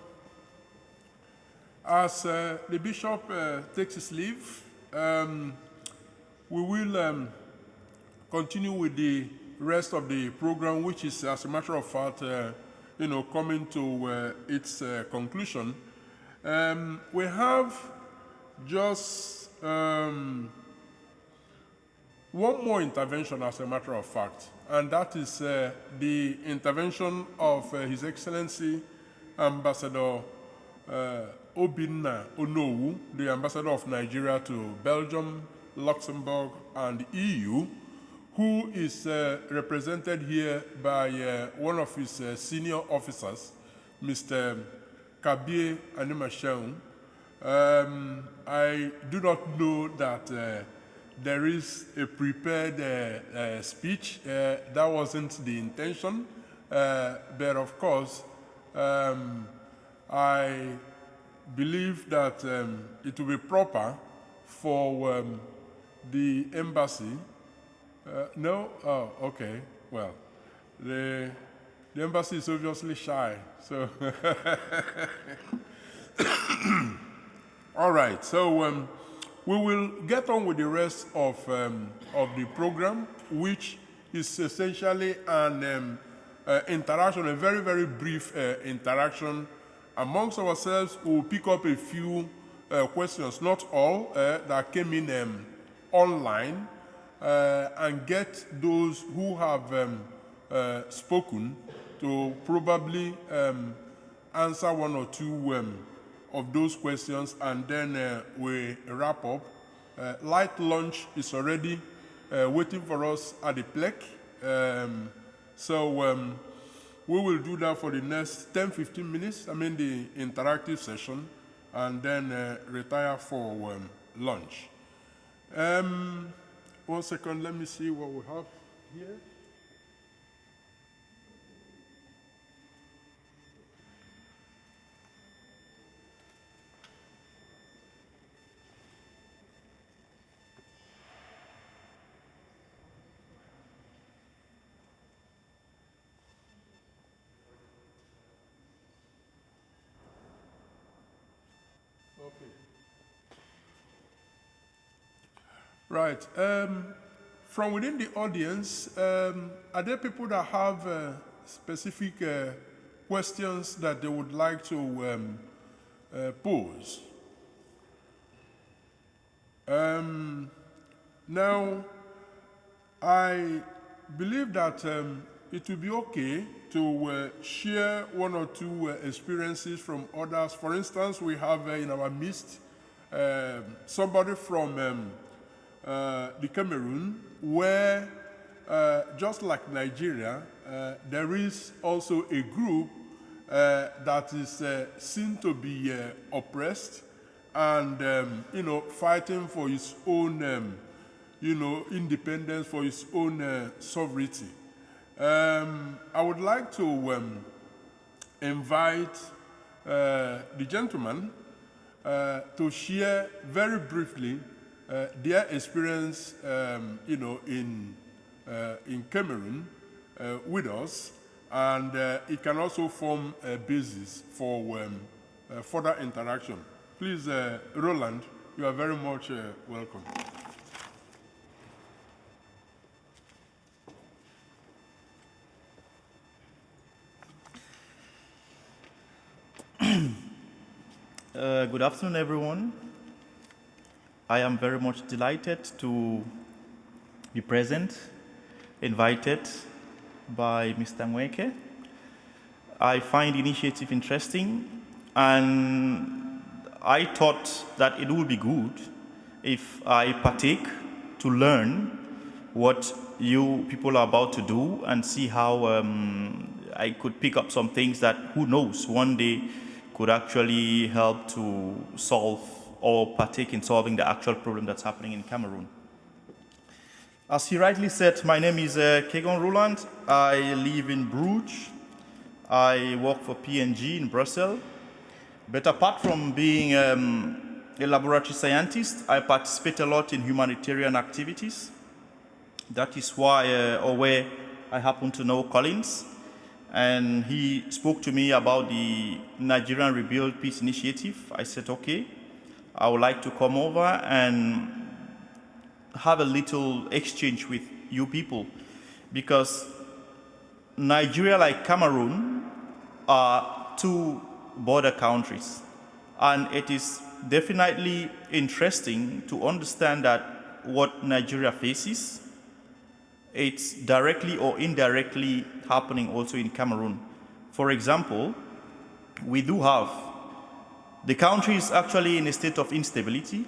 as the bishop takes his leave, we will continue with the rest of the program, which is, as a matter of fact, coming to its conclusion. We have just one more intervention, as a matter of fact, and that is the intervention of His Excellency Ambassador Obinna Onowu, the Ambassador of Nigeria to Belgium, Luxembourg, and the EU, who is represented here by one of his senior officers, Mr. Kabie Animasheun. I do not know that there is a prepared speech. That wasn't the intention. But of course, I believe that it will be proper for the embassy. No? Oh, okay. Well, the embassy is obviously shy. So, all right. So, we will get on with the rest of the program, which is essentially an interaction, a very, very brief interaction amongst ourselves. We'll pick up a few questions, not all, that came in online, and get those who have spoken to probably answer one or two of those questions, and then we wrap up. Light lunch is already waiting for us at the plec. So we will do that for the next 10-15 minutes, the interactive session, and then retire for lunch. 1 second, let me see what we have here. Right. From within the audience, are there people that have specific questions that they would like to pose? Now, I believe that it will be okay to share one or two experiences from others. For instance, we have in our midst somebody from the Cameroon, where just like Nigeria, there is also a group that is seen to be oppressed and fighting for its own independence, for its own sovereignty. I would like to invite the gentleman to share very briefly their experience, in Cameroon with us, and it can also form a basis for further interaction. Please, Roland, you are very much welcome. Good afternoon, everyone. I am very much delighted to be present, invited by Mr. Nweke. I find the initiative interesting, and I thought that it would be good if I partake to learn what you people are about to do and see how I could pick up some things that, who knows, one day could actually help to solve or partake in solving the actual problem that's happening in Cameroon. As he rightly said, my name is Kegon Roland. I live in Bruges. I work for P&G in Brussels. But apart from being a laboratory scientist, I participate a lot in humanitarian activities. That is why, or where I happen to know Collins. And he spoke to me about the Nigerian Rebuild Peace Initiative. I said, okay, I would like to come over and have a little exchange with you people, because Nigeria, like Cameroon, are two border countries. And it is definitely interesting to understand that what Nigeria faces, it's directly or indirectly happening also in Cameroon. For example, we do have, the country is actually in a state of instability,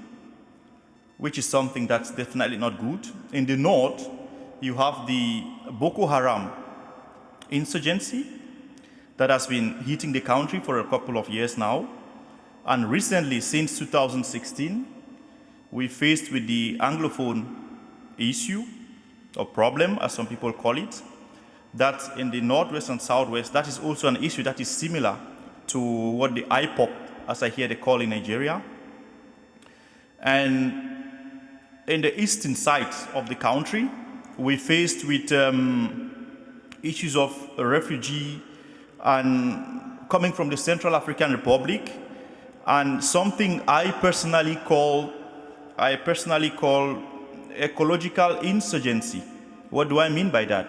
which is something that's definitely not good. In the north, you have the Boko Haram insurgency that has been hitting the country for a couple of years now. And recently, since 2016, we faced with the Anglophone issue, or problem, as some people call it, that in the northwest and southwest, that is also an issue that is similar to what the IPOP, as I hear they call in Nigeria. And in the eastern side of the country, we faced with issues of refugee and coming from the Central African Republic, and something I personally call ecological insurgency. What do I mean by that?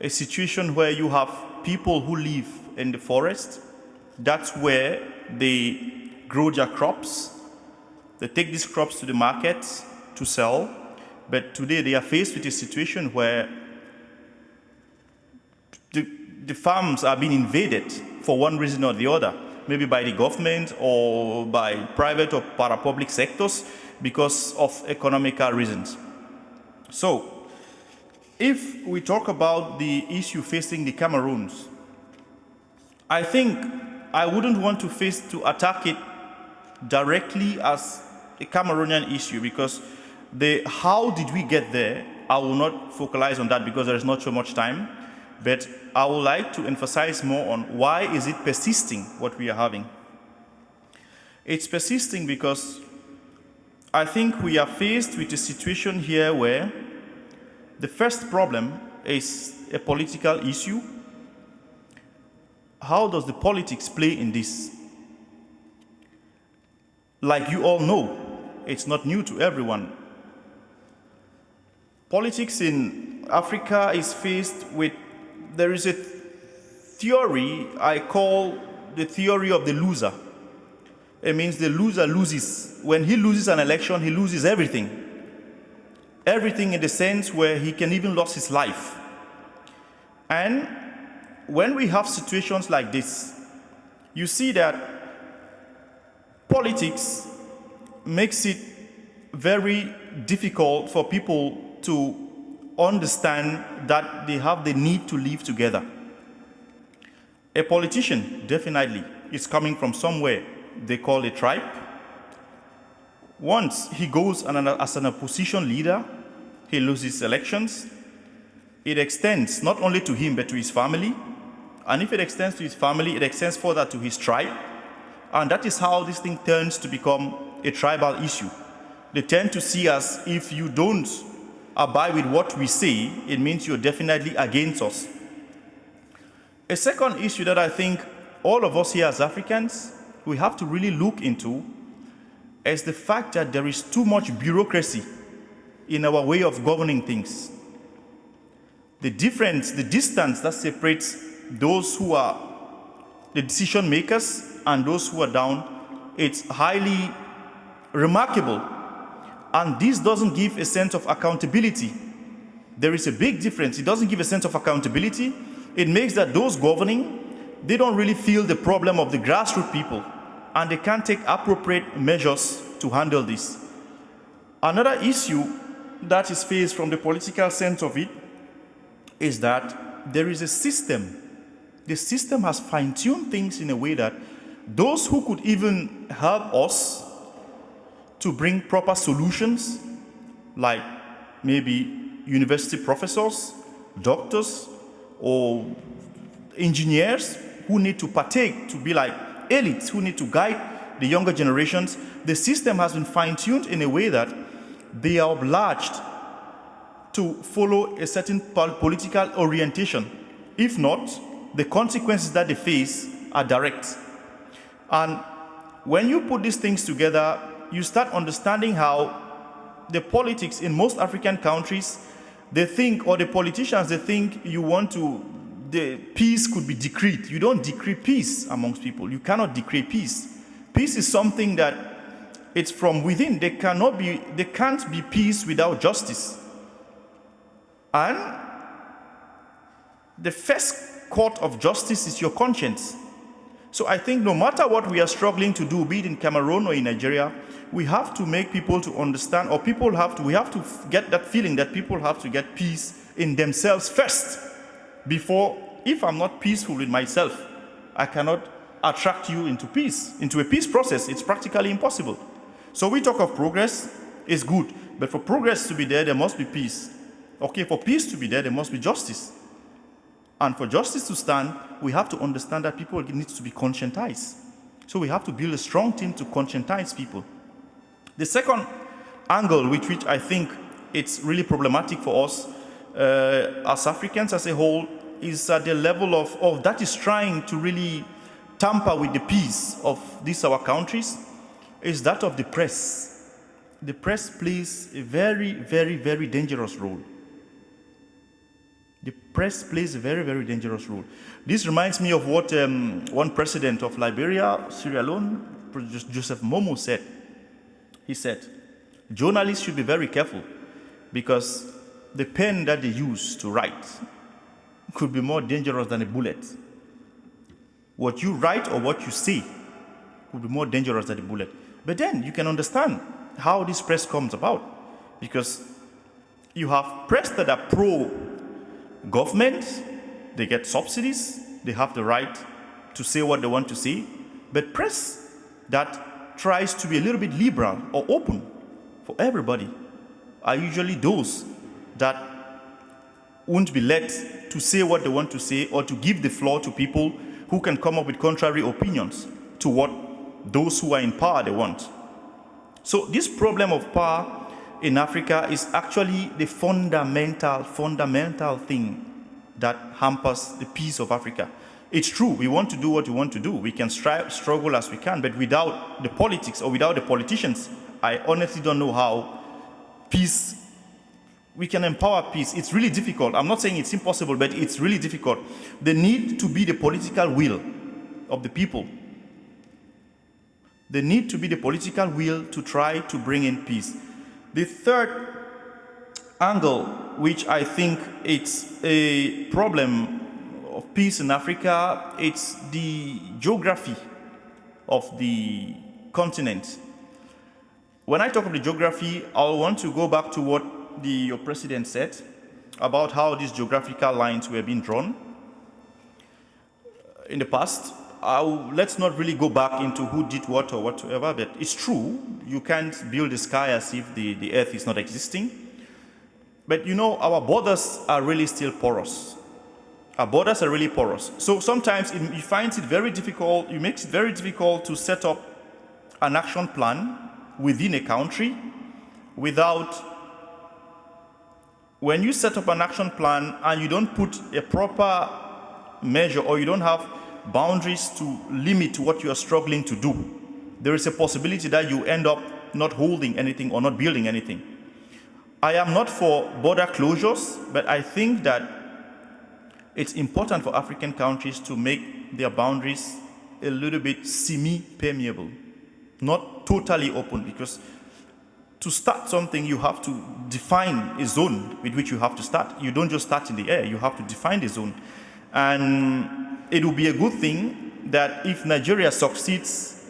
A situation where you have people who live in the forest. That's where they grow their crops. They take these crops to the market to sell. But today they are faced with a situation where the farms are being invaded for one reason or the other, maybe by the government or by private or para-public sectors, because of economical reasons. So, if we talk about the issue facing the Cameroons, I think I wouldn't want to attack it directly as a Cameroonian issue, because how did we get there, I will not focalize on that because there is not so much time, but I would like to emphasize more on why is it persisting, what we are having. It's persisting because I think we are faced with a situation here where the first problem is a political issue. How does the politics play in this? Like you all know, it's not new to everyone. Politics in Africa is faced with, there is a theory I call the theory of the loser. It means the loser loses. When he loses an election, he loses everything. Everything in the sense where he can even lose his life. And when we have situations like this, you see that politics makes it very difficult for people to understand that they have the need to live together. A politician, definitely, is coming from somewhere they call a tribe. Once he goes as an opposition leader, he loses elections. It extends not only to him, but to his family. And if it extends to his family, it extends further to his tribe. And that is how this thing turns to become a tribal issue. They tend to see us, if you don't abide with what we say, it means you're definitely against us. A second issue that I think all of us here as Africans, we have to really look into is the fact that there is too much bureaucracy in our way of governing things. The difference, the distance that separates those who are the decision makers and those who are down, it's highly remarkable. And this doesn't give a sense of accountability. There is a big difference. It doesn't give a sense of accountability. It makes that those governing, they don't really feel the problem of the grassroots people, and they can't take appropriate measures to handle this. Another issue that is faced from the political sense of it is that there is a system. The system has fine-tuned things in a way that those who could even help us to bring proper solutions, like maybe university professors, doctors, or engineers who need to partake to be like elites, who need to guide the younger generations, the system has been fine-tuned in a way that they are obliged to follow a certain political orientation. If not, the consequences that they face are direct. And when you put these things together, you start understanding how the politics in most African countries, they think, or the politicians, they think the peace could be decreed. You don't decree peace amongst people. You cannot decree peace. Peace is something that it's from within. There can't be peace without justice. And the first court of justice is your conscience. So I think no matter what we are struggling to do, be it in Cameroon or in Nigeria, we have to make people to understand, or we have to get that feeling that people have to get peace in themselves first. Before, if I'm not peaceful with myself, I cannot attract you into peace, into a peace process. It's practically impossible. So we talk of progress, it's good, but for progress to be there must be peace. Okay, for peace to be there must be justice. And for justice to stand, we have to understand that people need to be conscientized. So we have to build a strong team to conscientize people. The second angle, which I think it's really problematic for us as Africans as a whole, is at the level of that is trying to really tamper with the peace of these our countries, is that of the press. The press plays a very, very, very dangerous role. The press plays a very, very dangerous role. This reminds me of what one president of Liberia, Sierra Leone, Joseph Momo said. He said, journalists should be very careful because the pen that they use to write could be more dangerous than a bullet. What you write or what you say could be more dangerous than a bullet. But then you can understand how this press comes about, because you have press that are pro-government, they get subsidies, they have the right to say what they want to say, but press that tries to be a little bit liberal or open for everybody are usually those that won't be let to say what they want to say or to give the floor to people who can come up with contrary opinions to what those who are in power they want. So this problem of power in Africa is actually the fundamental thing that hampers the peace of Africa. It's true, we want to do what we want to do. We can struggle as we can, but without the politics or without the politicians, I honestly don't know how we can empower peace. It's really difficult. I'm not saying it's impossible, but it's really difficult. There need to be the political will of the people. There need to be the political will to try to bring in peace. The third angle, which I think it's a problem of peace in Africa, it's the geography of the continent. When I talk of the geography, I want to go back to what your president said about how these geographical lines were being drawn in the past. Let's not really go back into who did what or whatsoever, but it's true, you can't build the sky as if the earth is not existing. But you know, our borders are really still porous. Our borders are really porous. So sometimes it makes it very difficult to set up an action plan within a country when you set up an action plan and you don't put a proper measure or you don't have boundaries to limit what you are struggling to do, there is a possibility that you end up not holding anything or not building anything. I am not for border closures, but I think that it's important for African countries to make their boundaries a little bit semi-permeable, not totally open, because to start something, you have to define a zone with which you have to start. You don't just start in the air, you have to define the zone. And it will be a good thing that if Nigeria succeeds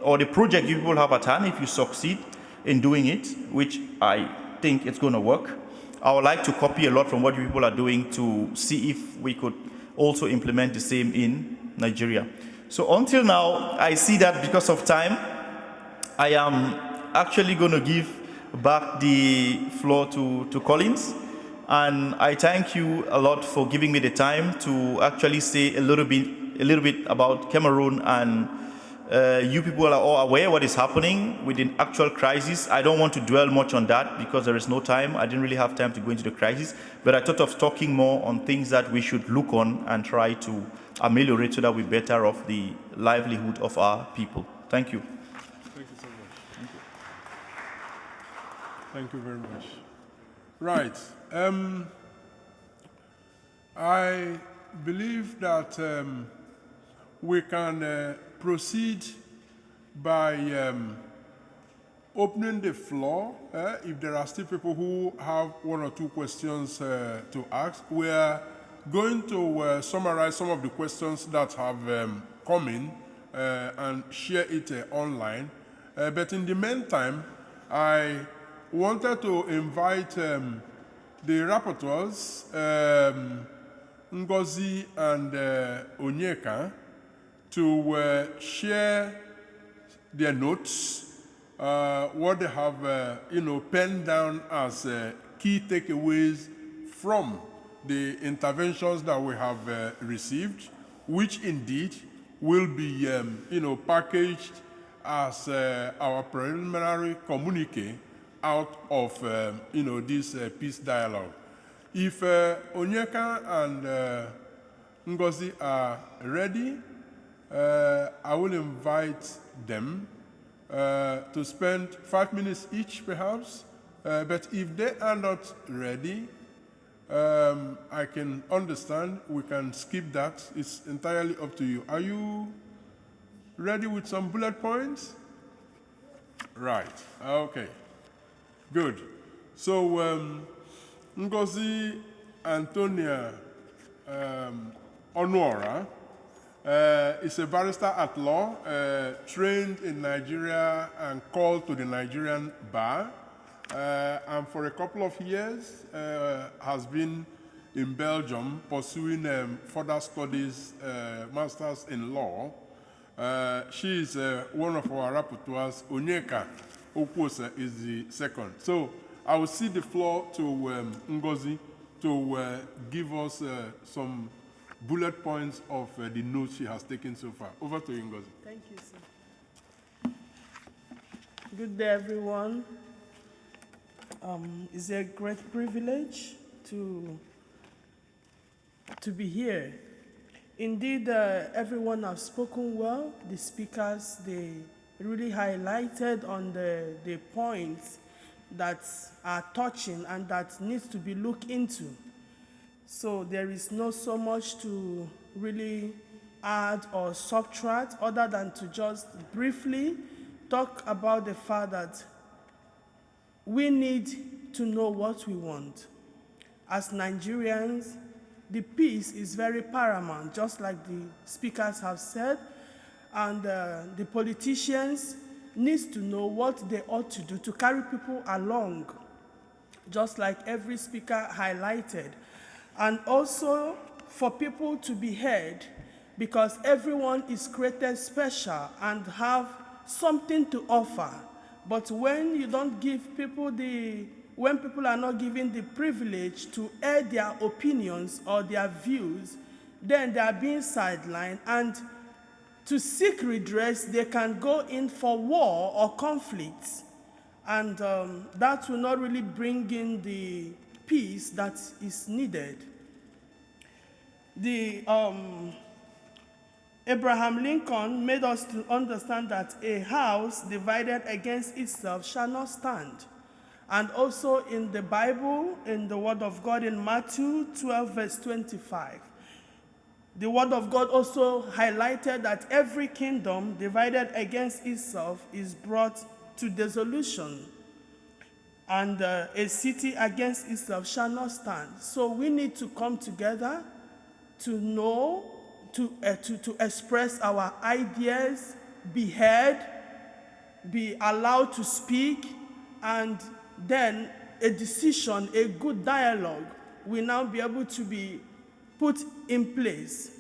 or the project you people have at hand, if you succeed in doing it, which I think it's going to work, I would like to copy a lot from what you people are doing to see if we could also implement the same in Nigeria. So until now, I see that because of time, I am actually going to give back the floor to Collins. And I thank you a lot for giving me the time to actually say a little bit about Cameroon, and you people are all aware what is happening with the actual crisis. I don't want to dwell much on that because there is no time. I didn't really have time to go into the crisis, but I thought of talking more on things that we should look on and try to ameliorate so that we better off the livelihood of our people. Thank you. Thank you so much. Thank you very much. Right. I believe that we can proceed by opening the floor. If there are still people who have one or two questions to ask, we are going to summarize some of the questions that have come in and share it online. But in the meantime, I wanted to invite the rapporteurs, Ngozi and Onyeka, to share their notes, what they have, penned down as key takeaways from the interventions that we have received, which indeed will be, packaged as our preliminary communique out of, this peace dialogue. If Onyeka and Ngozi are ready, I will invite them to spend 5 minutes each, perhaps. But if they are not ready, I can understand. We can skip that. It's entirely up to you. Are you ready with some bullet points? Right. Okay. Good. So, Ngozi Antonia Onuora is a barrister at law, trained in Nigeria and called to the Nigerian bar, and for a couple of years has been in Belgium pursuing further studies, masters in law. She is one of our rapporteurs. Onyeka Okwose is the second. So I will cede the floor to Ngozi to give us some bullet points of the notes she has taken so far. Over to you, Ngozi. Thank you, sir. Good day, everyone. It's a great privilege to be here Indeed, everyone has spoken well. The speakers, they really highlighted on the points that are touching and that needs to be looked into. So there is no so much to really add or subtract other than to just briefly talk about the fact that we need to know what we want. As Nigerians, the peace is very paramount, just like the speakers have said, and the politicians need to know what they ought to do to carry people along, just like every speaker highlighted. And also for people to be heard, because everyone is created special and have something to offer. But when you don't give people when people are not given the privilege to air their opinions or their views, then they are being sidelined, and to seek redress, they can go in for war or conflicts. And that will not really bring in the peace that is needed. Abraham Lincoln made us to understand that a house divided against itself shall not stand. And also in the Bible, in the Word of God in Matthew 12, verse 25, the Word of God also highlighted that every kingdom divided against itself is brought to dissolution, and a city against itself shall not stand. So we need to come together to know, to express our ideas, be heard, be allowed to speak, and then a decision, a good dialogue will now be able to be put in place.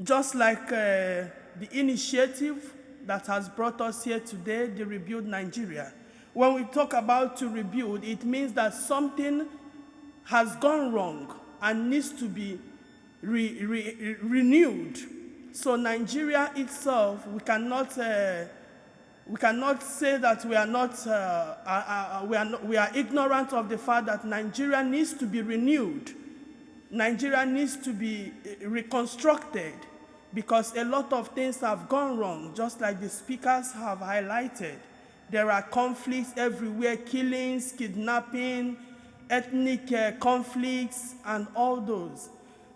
Just like the initiative that has brought us here today, the Rebuild Nigeria. When we talk about to rebuild, it means that something has gone wrong and needs to be renewed. So Nigeria itself, we cannot say that we are ignorant of the fact that Nigeria needs to be renewed. Nigeria needs to be reconstructed, because a lot of things have gone wrong, just like the speakers have highlighted. There are conflicts everywhere, killings, kidnapping, ethnic conflicts, and all those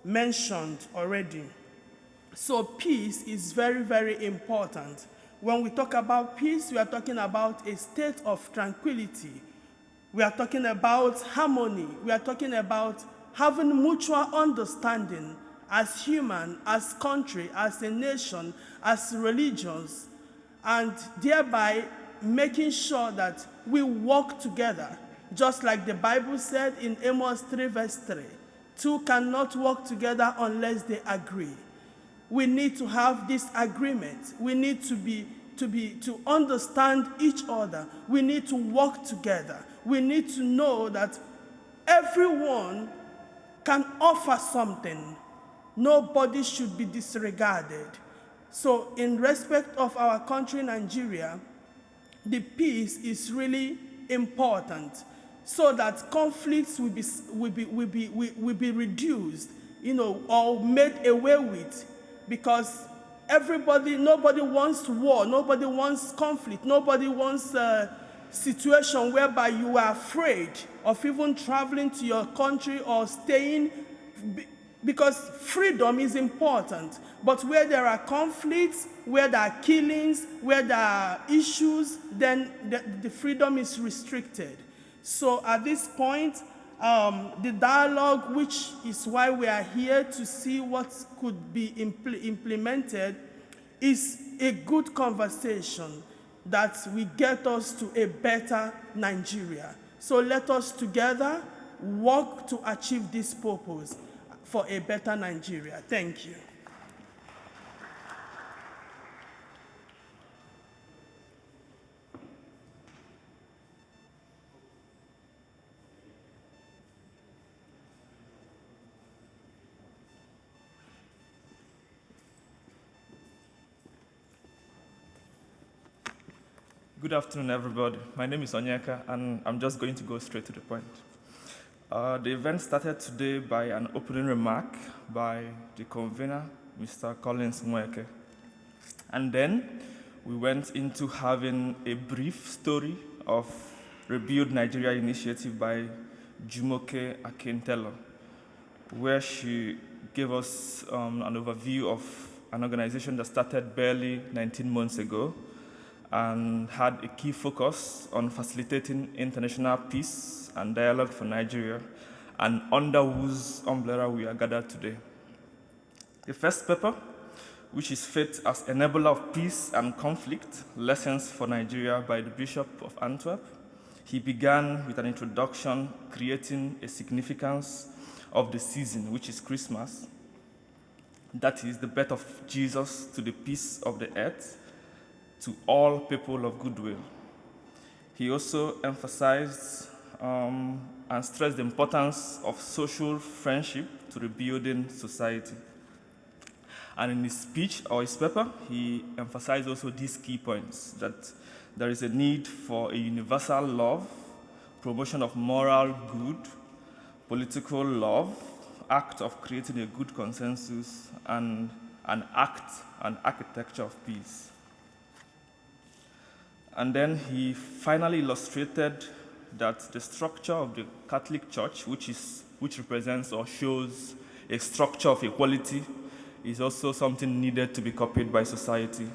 mentioned already. So peace is very, very important. When we talk about peace, we are talking about a state of tranquility. We are talking about harmony. We are talking about having mutual understanding as human, as country, as a nation, as religions, and thereby making sure that we work together. Just like the Bible said in Amos 3 verse 3, two cannot work together unless they agree. We need to have this agreement. We need to understand each other. We need to work together. We need to know that everyone can offer something. Nobody should be disregarded. So in respect of our country, Nigeria, the peace is really important, so that conflicts will be reduced, or made away with, because nobody wants war, nobody wants conflict, nobody wants a situation whereby you are afraid of even traveling to your country or staying, because freedom is important. But where there are conflicts, where there are killings, where there are issues, then the freedom is restricted. So at this point, the dialogue, which is why we are here to see what could be implemented, is a good conversation that will get us to a better Nigeria. So let us together work to achieve this purpose for a better Nigeria. Thank you. Good afternoon, everybody. My name is Onyeka, and I'm just going to go straight to the point. The event started today by an opening remark by the convener, Mr. Collins Mweke. And then we went into having a brief story of Rebuild Nigeria initiative by Jumoke Akintelo, where she gave us an overview of an organization that started barely 19 months ago and had a key focus on facilitating international peace and dialogue for Nigeria, and under whose umbrella we are gathered today. The first paper, which is Faith as Enabler of Peace and Conflict, Lessons for Nigeria by the Bishop of Antwerp. He began with an introduction creating a significance of the season, which is Christmas. That is the birth of Jesus to the peace of the earth, to all people of goodwill. He also emphasized and stressed the importance of social friendship to rebuilding society. And in his speech or his paper, he emphasized also these key points, that there is a need for a universal love, promotion of moral good, political love, act of creating a good consensus, and an architecture of peace. And then he finally illustrated that the structure of the Catholic Church, which represents or shows a structure of equality, is also something needed to be copied by society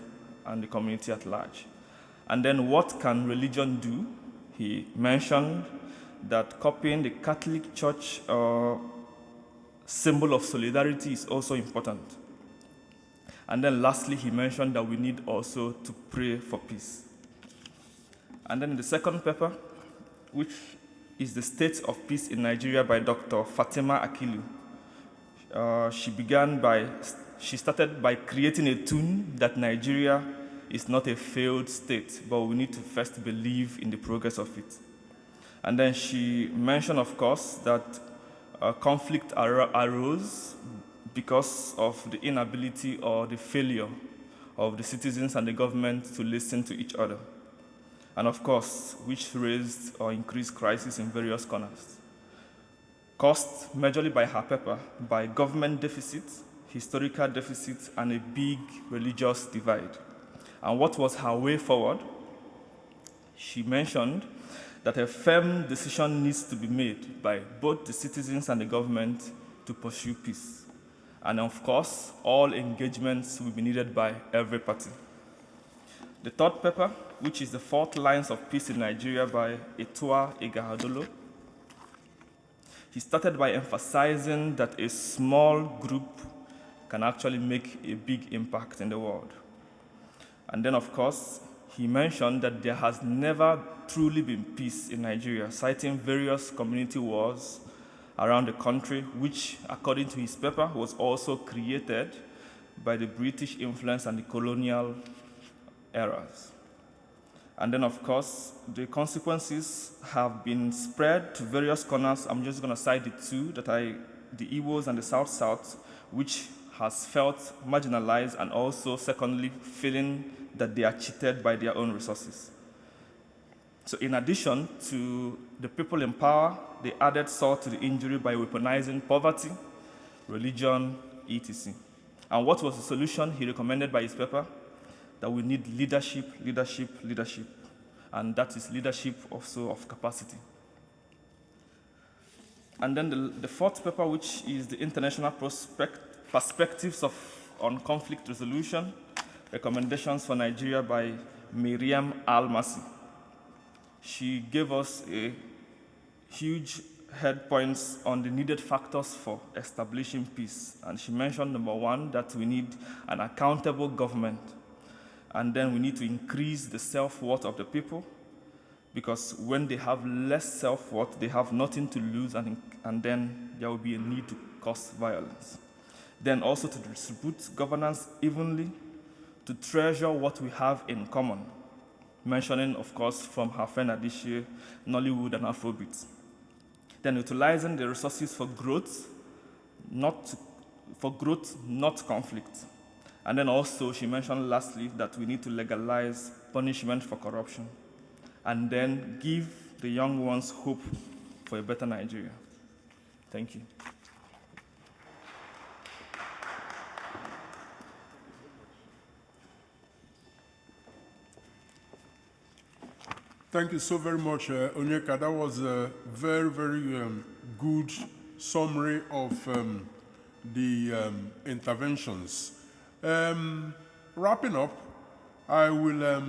and the community at large. And then what can religion do? He mentioned that copying the Catholic Church symbol of solidarity is also important. And then lastly, he mentioned that we need also to pray for peace. And then in the second paper, which is the State of Peace in Nigeria by Dr. Fatima Akilu, she started by creating a tune that Nigeria is not a failed state, but we need to first believe in the progress of it. And then she mentioned, of course, that conflict arose because of the inability or the failure of the citizens and the government to listen to each other. And of course, which raised or increased crises in various corners. Caused majorly by her paper, by government deficits, historical deficits, and a big religious divide. And what was her way forward? She mentioned that a firm decision needs to be made by both the citizens and the government to pursue peace. And of course, all engagements will be needed by every party. The third paper, which is the 4 Lines of Peace in Nigeria by Etua Igahadolo, he started by emphasizing that a small group can actually make a big impact in the world. And then, of course, he mentioned that there has never truly been peace in Nigeria, citing various community wars around the country, which, according to his paper, was also created by the British influence and the colonial eras. And then, of course, the consequences have been spread to various corners. I'm just going to cite the 2, the Igbos and the South-South, which has felt marginalized, and also, secondly, feeling that they are cheated by their own resources. So in addition to the people in power, they added salt to the injury by weaponizing poverty, religion, etc. And what was the solution he recommended by his paper? That we need leadership, leadership, leadership. And that is leadership also of capacity. And then the fourth paper, which is the International Perspectives on Conflict Resolution, Recommendations for Nigeria by Miriam Al-Masi. She gave us a huge head points on the needed factors for establishing peace. And she mentioned, number 1, that we need an accountable government. And then we need to increase the self-worth of the people, because when they have less self-worth, they have nothing to lose, and then there will be a need to cause violence. Then also to distribute governance evenly, to treasure what we have in common, mentioning, of course, from her friend Adishie, Nollywood and Afrobeat. Then utilizing the resources for growth, not conflict. And then also she mentioned lastly that we need to legalize punishment for corruption, and then give the young ones hope for a better Nigeria. Thank you. Thank you so very much, Onyeka. That was a very, very good summary of the interventions. Wrapping up, I will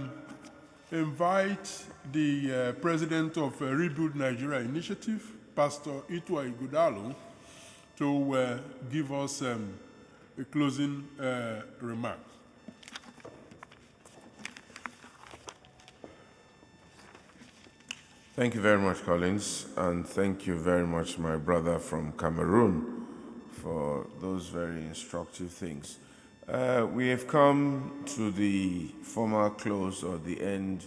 invite the president of Rebuild Nigeria Initiative, Pastor Itua Igudalo, to give us a closing remark. Thank you very much, Collins, and thank you very much, my brother from Cameroon, for those very instructive things. We have come to the formal close or the end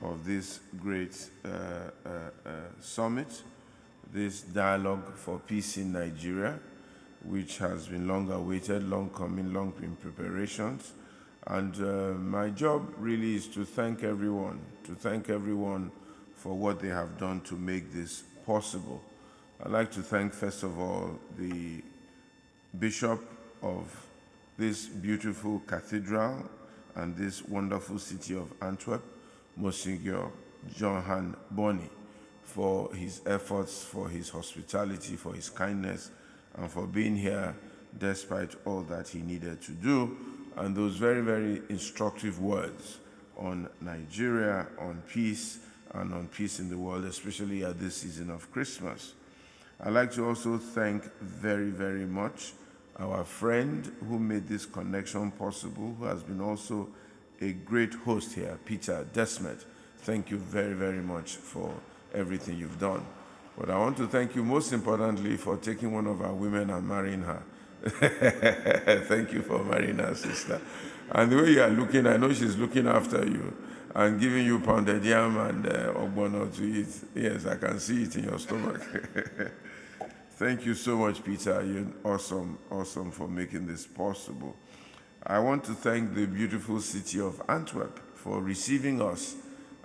of this great summit, this dialogue for peace in Nigeria, which has been long awaited, long coming, long in preparations. And my job really is to thank everyone for what they have done to make this possible. I'd like to thank, first of all, the Bishop of this beautiful cathedral and this wonderful city of Antwerp, Monsignor Johan Boni, for his efforts, for his hospitality, for his kindness, and for being here despite all that he needed to do, and those very, very instructive words on Nigeria, on peace, and on peace in the world, especially at this season of Christmas. I'd like to also thank very, very much our friend who made this connection possible, who has been also a great host here, Peter Desmet. Thank you very, very much for everything you've done. But I want to thank you most importantly for taking one of our women and marrying her. Thank you for marrying her, sister. And the way you are looking, I know she's looking after you and giving you pounded yam and ogbono to eat. Yes, I can see it in your stomach. Thank you so much, Peter. You're awesome for making this possible. I want to thank the beautiful city of Antwerp for receiving us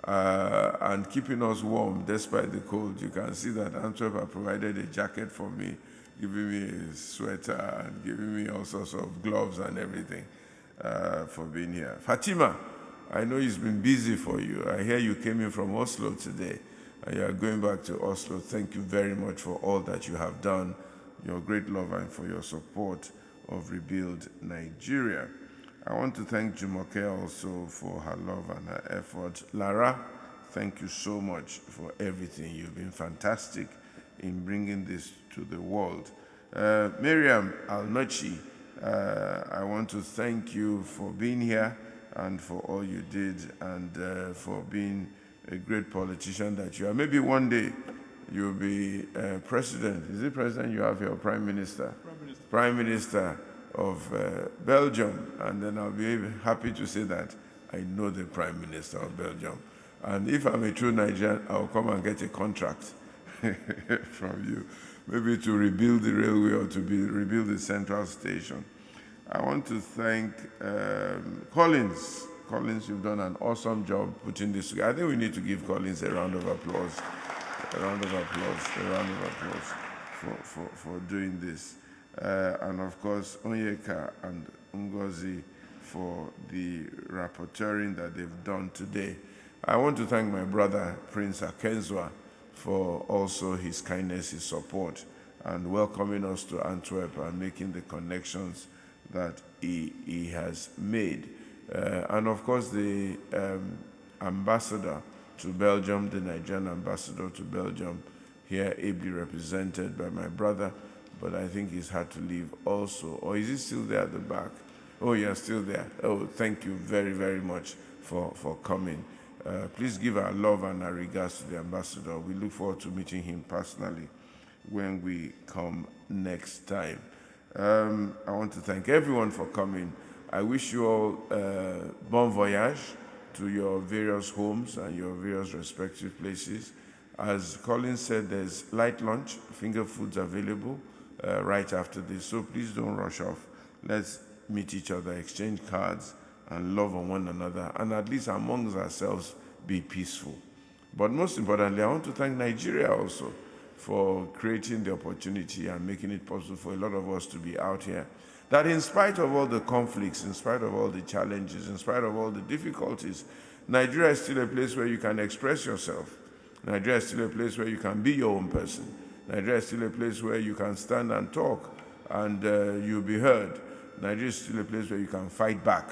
and keeping us warm despite the cold. You can see that Antwerp have provided a jacket for me, giving me a sweater and giving me all sorts of gloves and everything for being here. Fatima, I know it's been busy for you. I hear you came in from Oslo today, and you are going back to Oslo. Thank you very much for all that you have done, your great love, and for your support of Rebuild Nigeria. I want to thank Jumoke also for her love and her effort. Lara, thank you so much for everything. You've been fantastic in bringing this to the world. Miriam Alnochi, I want to thank you for being here and for all you did, and for being a great politician that you are. Maybe one day you'll be president. Is it president? You have your prime minister. Prime Minister of Belgium, and then I'll be happy to say that I know the Prime Minister of Belgium. And if I'm a true Nigerian, I'll come and get a contract from you, maybe to rebuild the railway or to rebuild the central station. I want to thank Collins. Collins, you've done an awesome job putting this together. I think we need to give Collins a round of applause. A round of applause for doing this. And of course, Onyeka and Ngozi for the rapporteuring that they've done today. I want to thank my brother, Prince Akenzwa, for also his kindness, his support, and welcoming us to Antwerp and making the connections that he has made. And of course, the ambassador to Belgium, the Nigerian ambassador to Belgium, here ably represented by my brother, but I think he's had to leave also. Or is he still there at the back? Oh, you're still there. Oh, thank you very, very much for coming. Please give our love and our regards to the ambassador. We look forward to meeting him personally when we come next time. I want to thank everyone for coming. I wish you all bon voyage to your various homes and your various respective places. As Colin said, there's light lunch, finger foods available right after this, so please don't rush off. Let's meet each other, exchange cards, and love on one another, and at least amongst ourselves, be peaceful. But most importantly, I want to thank Nigeria also. for creating the opportunity and making it possible for a lot of us to be out here. That in spite of all the conflicts, in spite of all the challenges, in spite of all the difficulties, Nigeria is still a place where you can express yourself. Nigeria is still a place where you can be your own person. Nigeria is still a place where you can stand and talk and you'll be heard. Nigeria is still a place where you can fight back.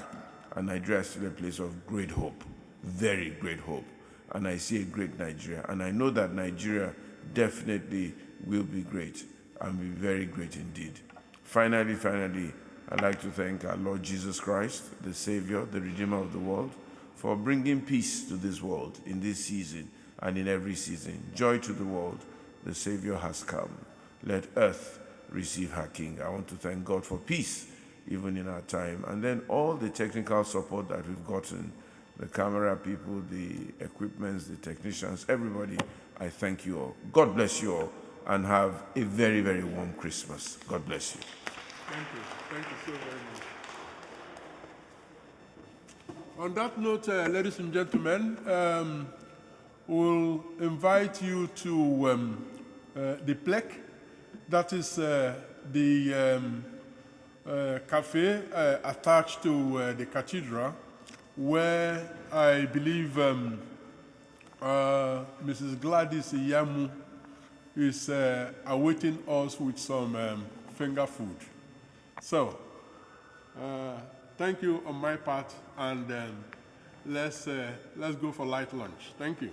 And Nigeria is still a place of great hope, very great hope. And I see a great Nigeria. And I know that Nigeria definitely will be great and be very great indeed. Finally, I'd like to thank our Lord Jesus Christ, the Savior, the Redeemer of the world, for bringing peace to this world in this season and in every season. Joy to the world. The Savior has come. Let earth receive her King. I want to thank God for peace, even in our time. And then all the technical support that we've gotten, the camera people, the equipments, the technicians, everybody, I thank you all. God bless you all, and have a very, very warm Christmas. God bless you. Thank you. Thank you so very much. On that note, ladies and gentlemen, we'll invite you to the plaque. That is the cafe attached to the cathedral, where I believe Mrs. Gladys Iyamu is awaiting us with some finger food. So, thank you on my part, and let's go for light lunch. Thank you.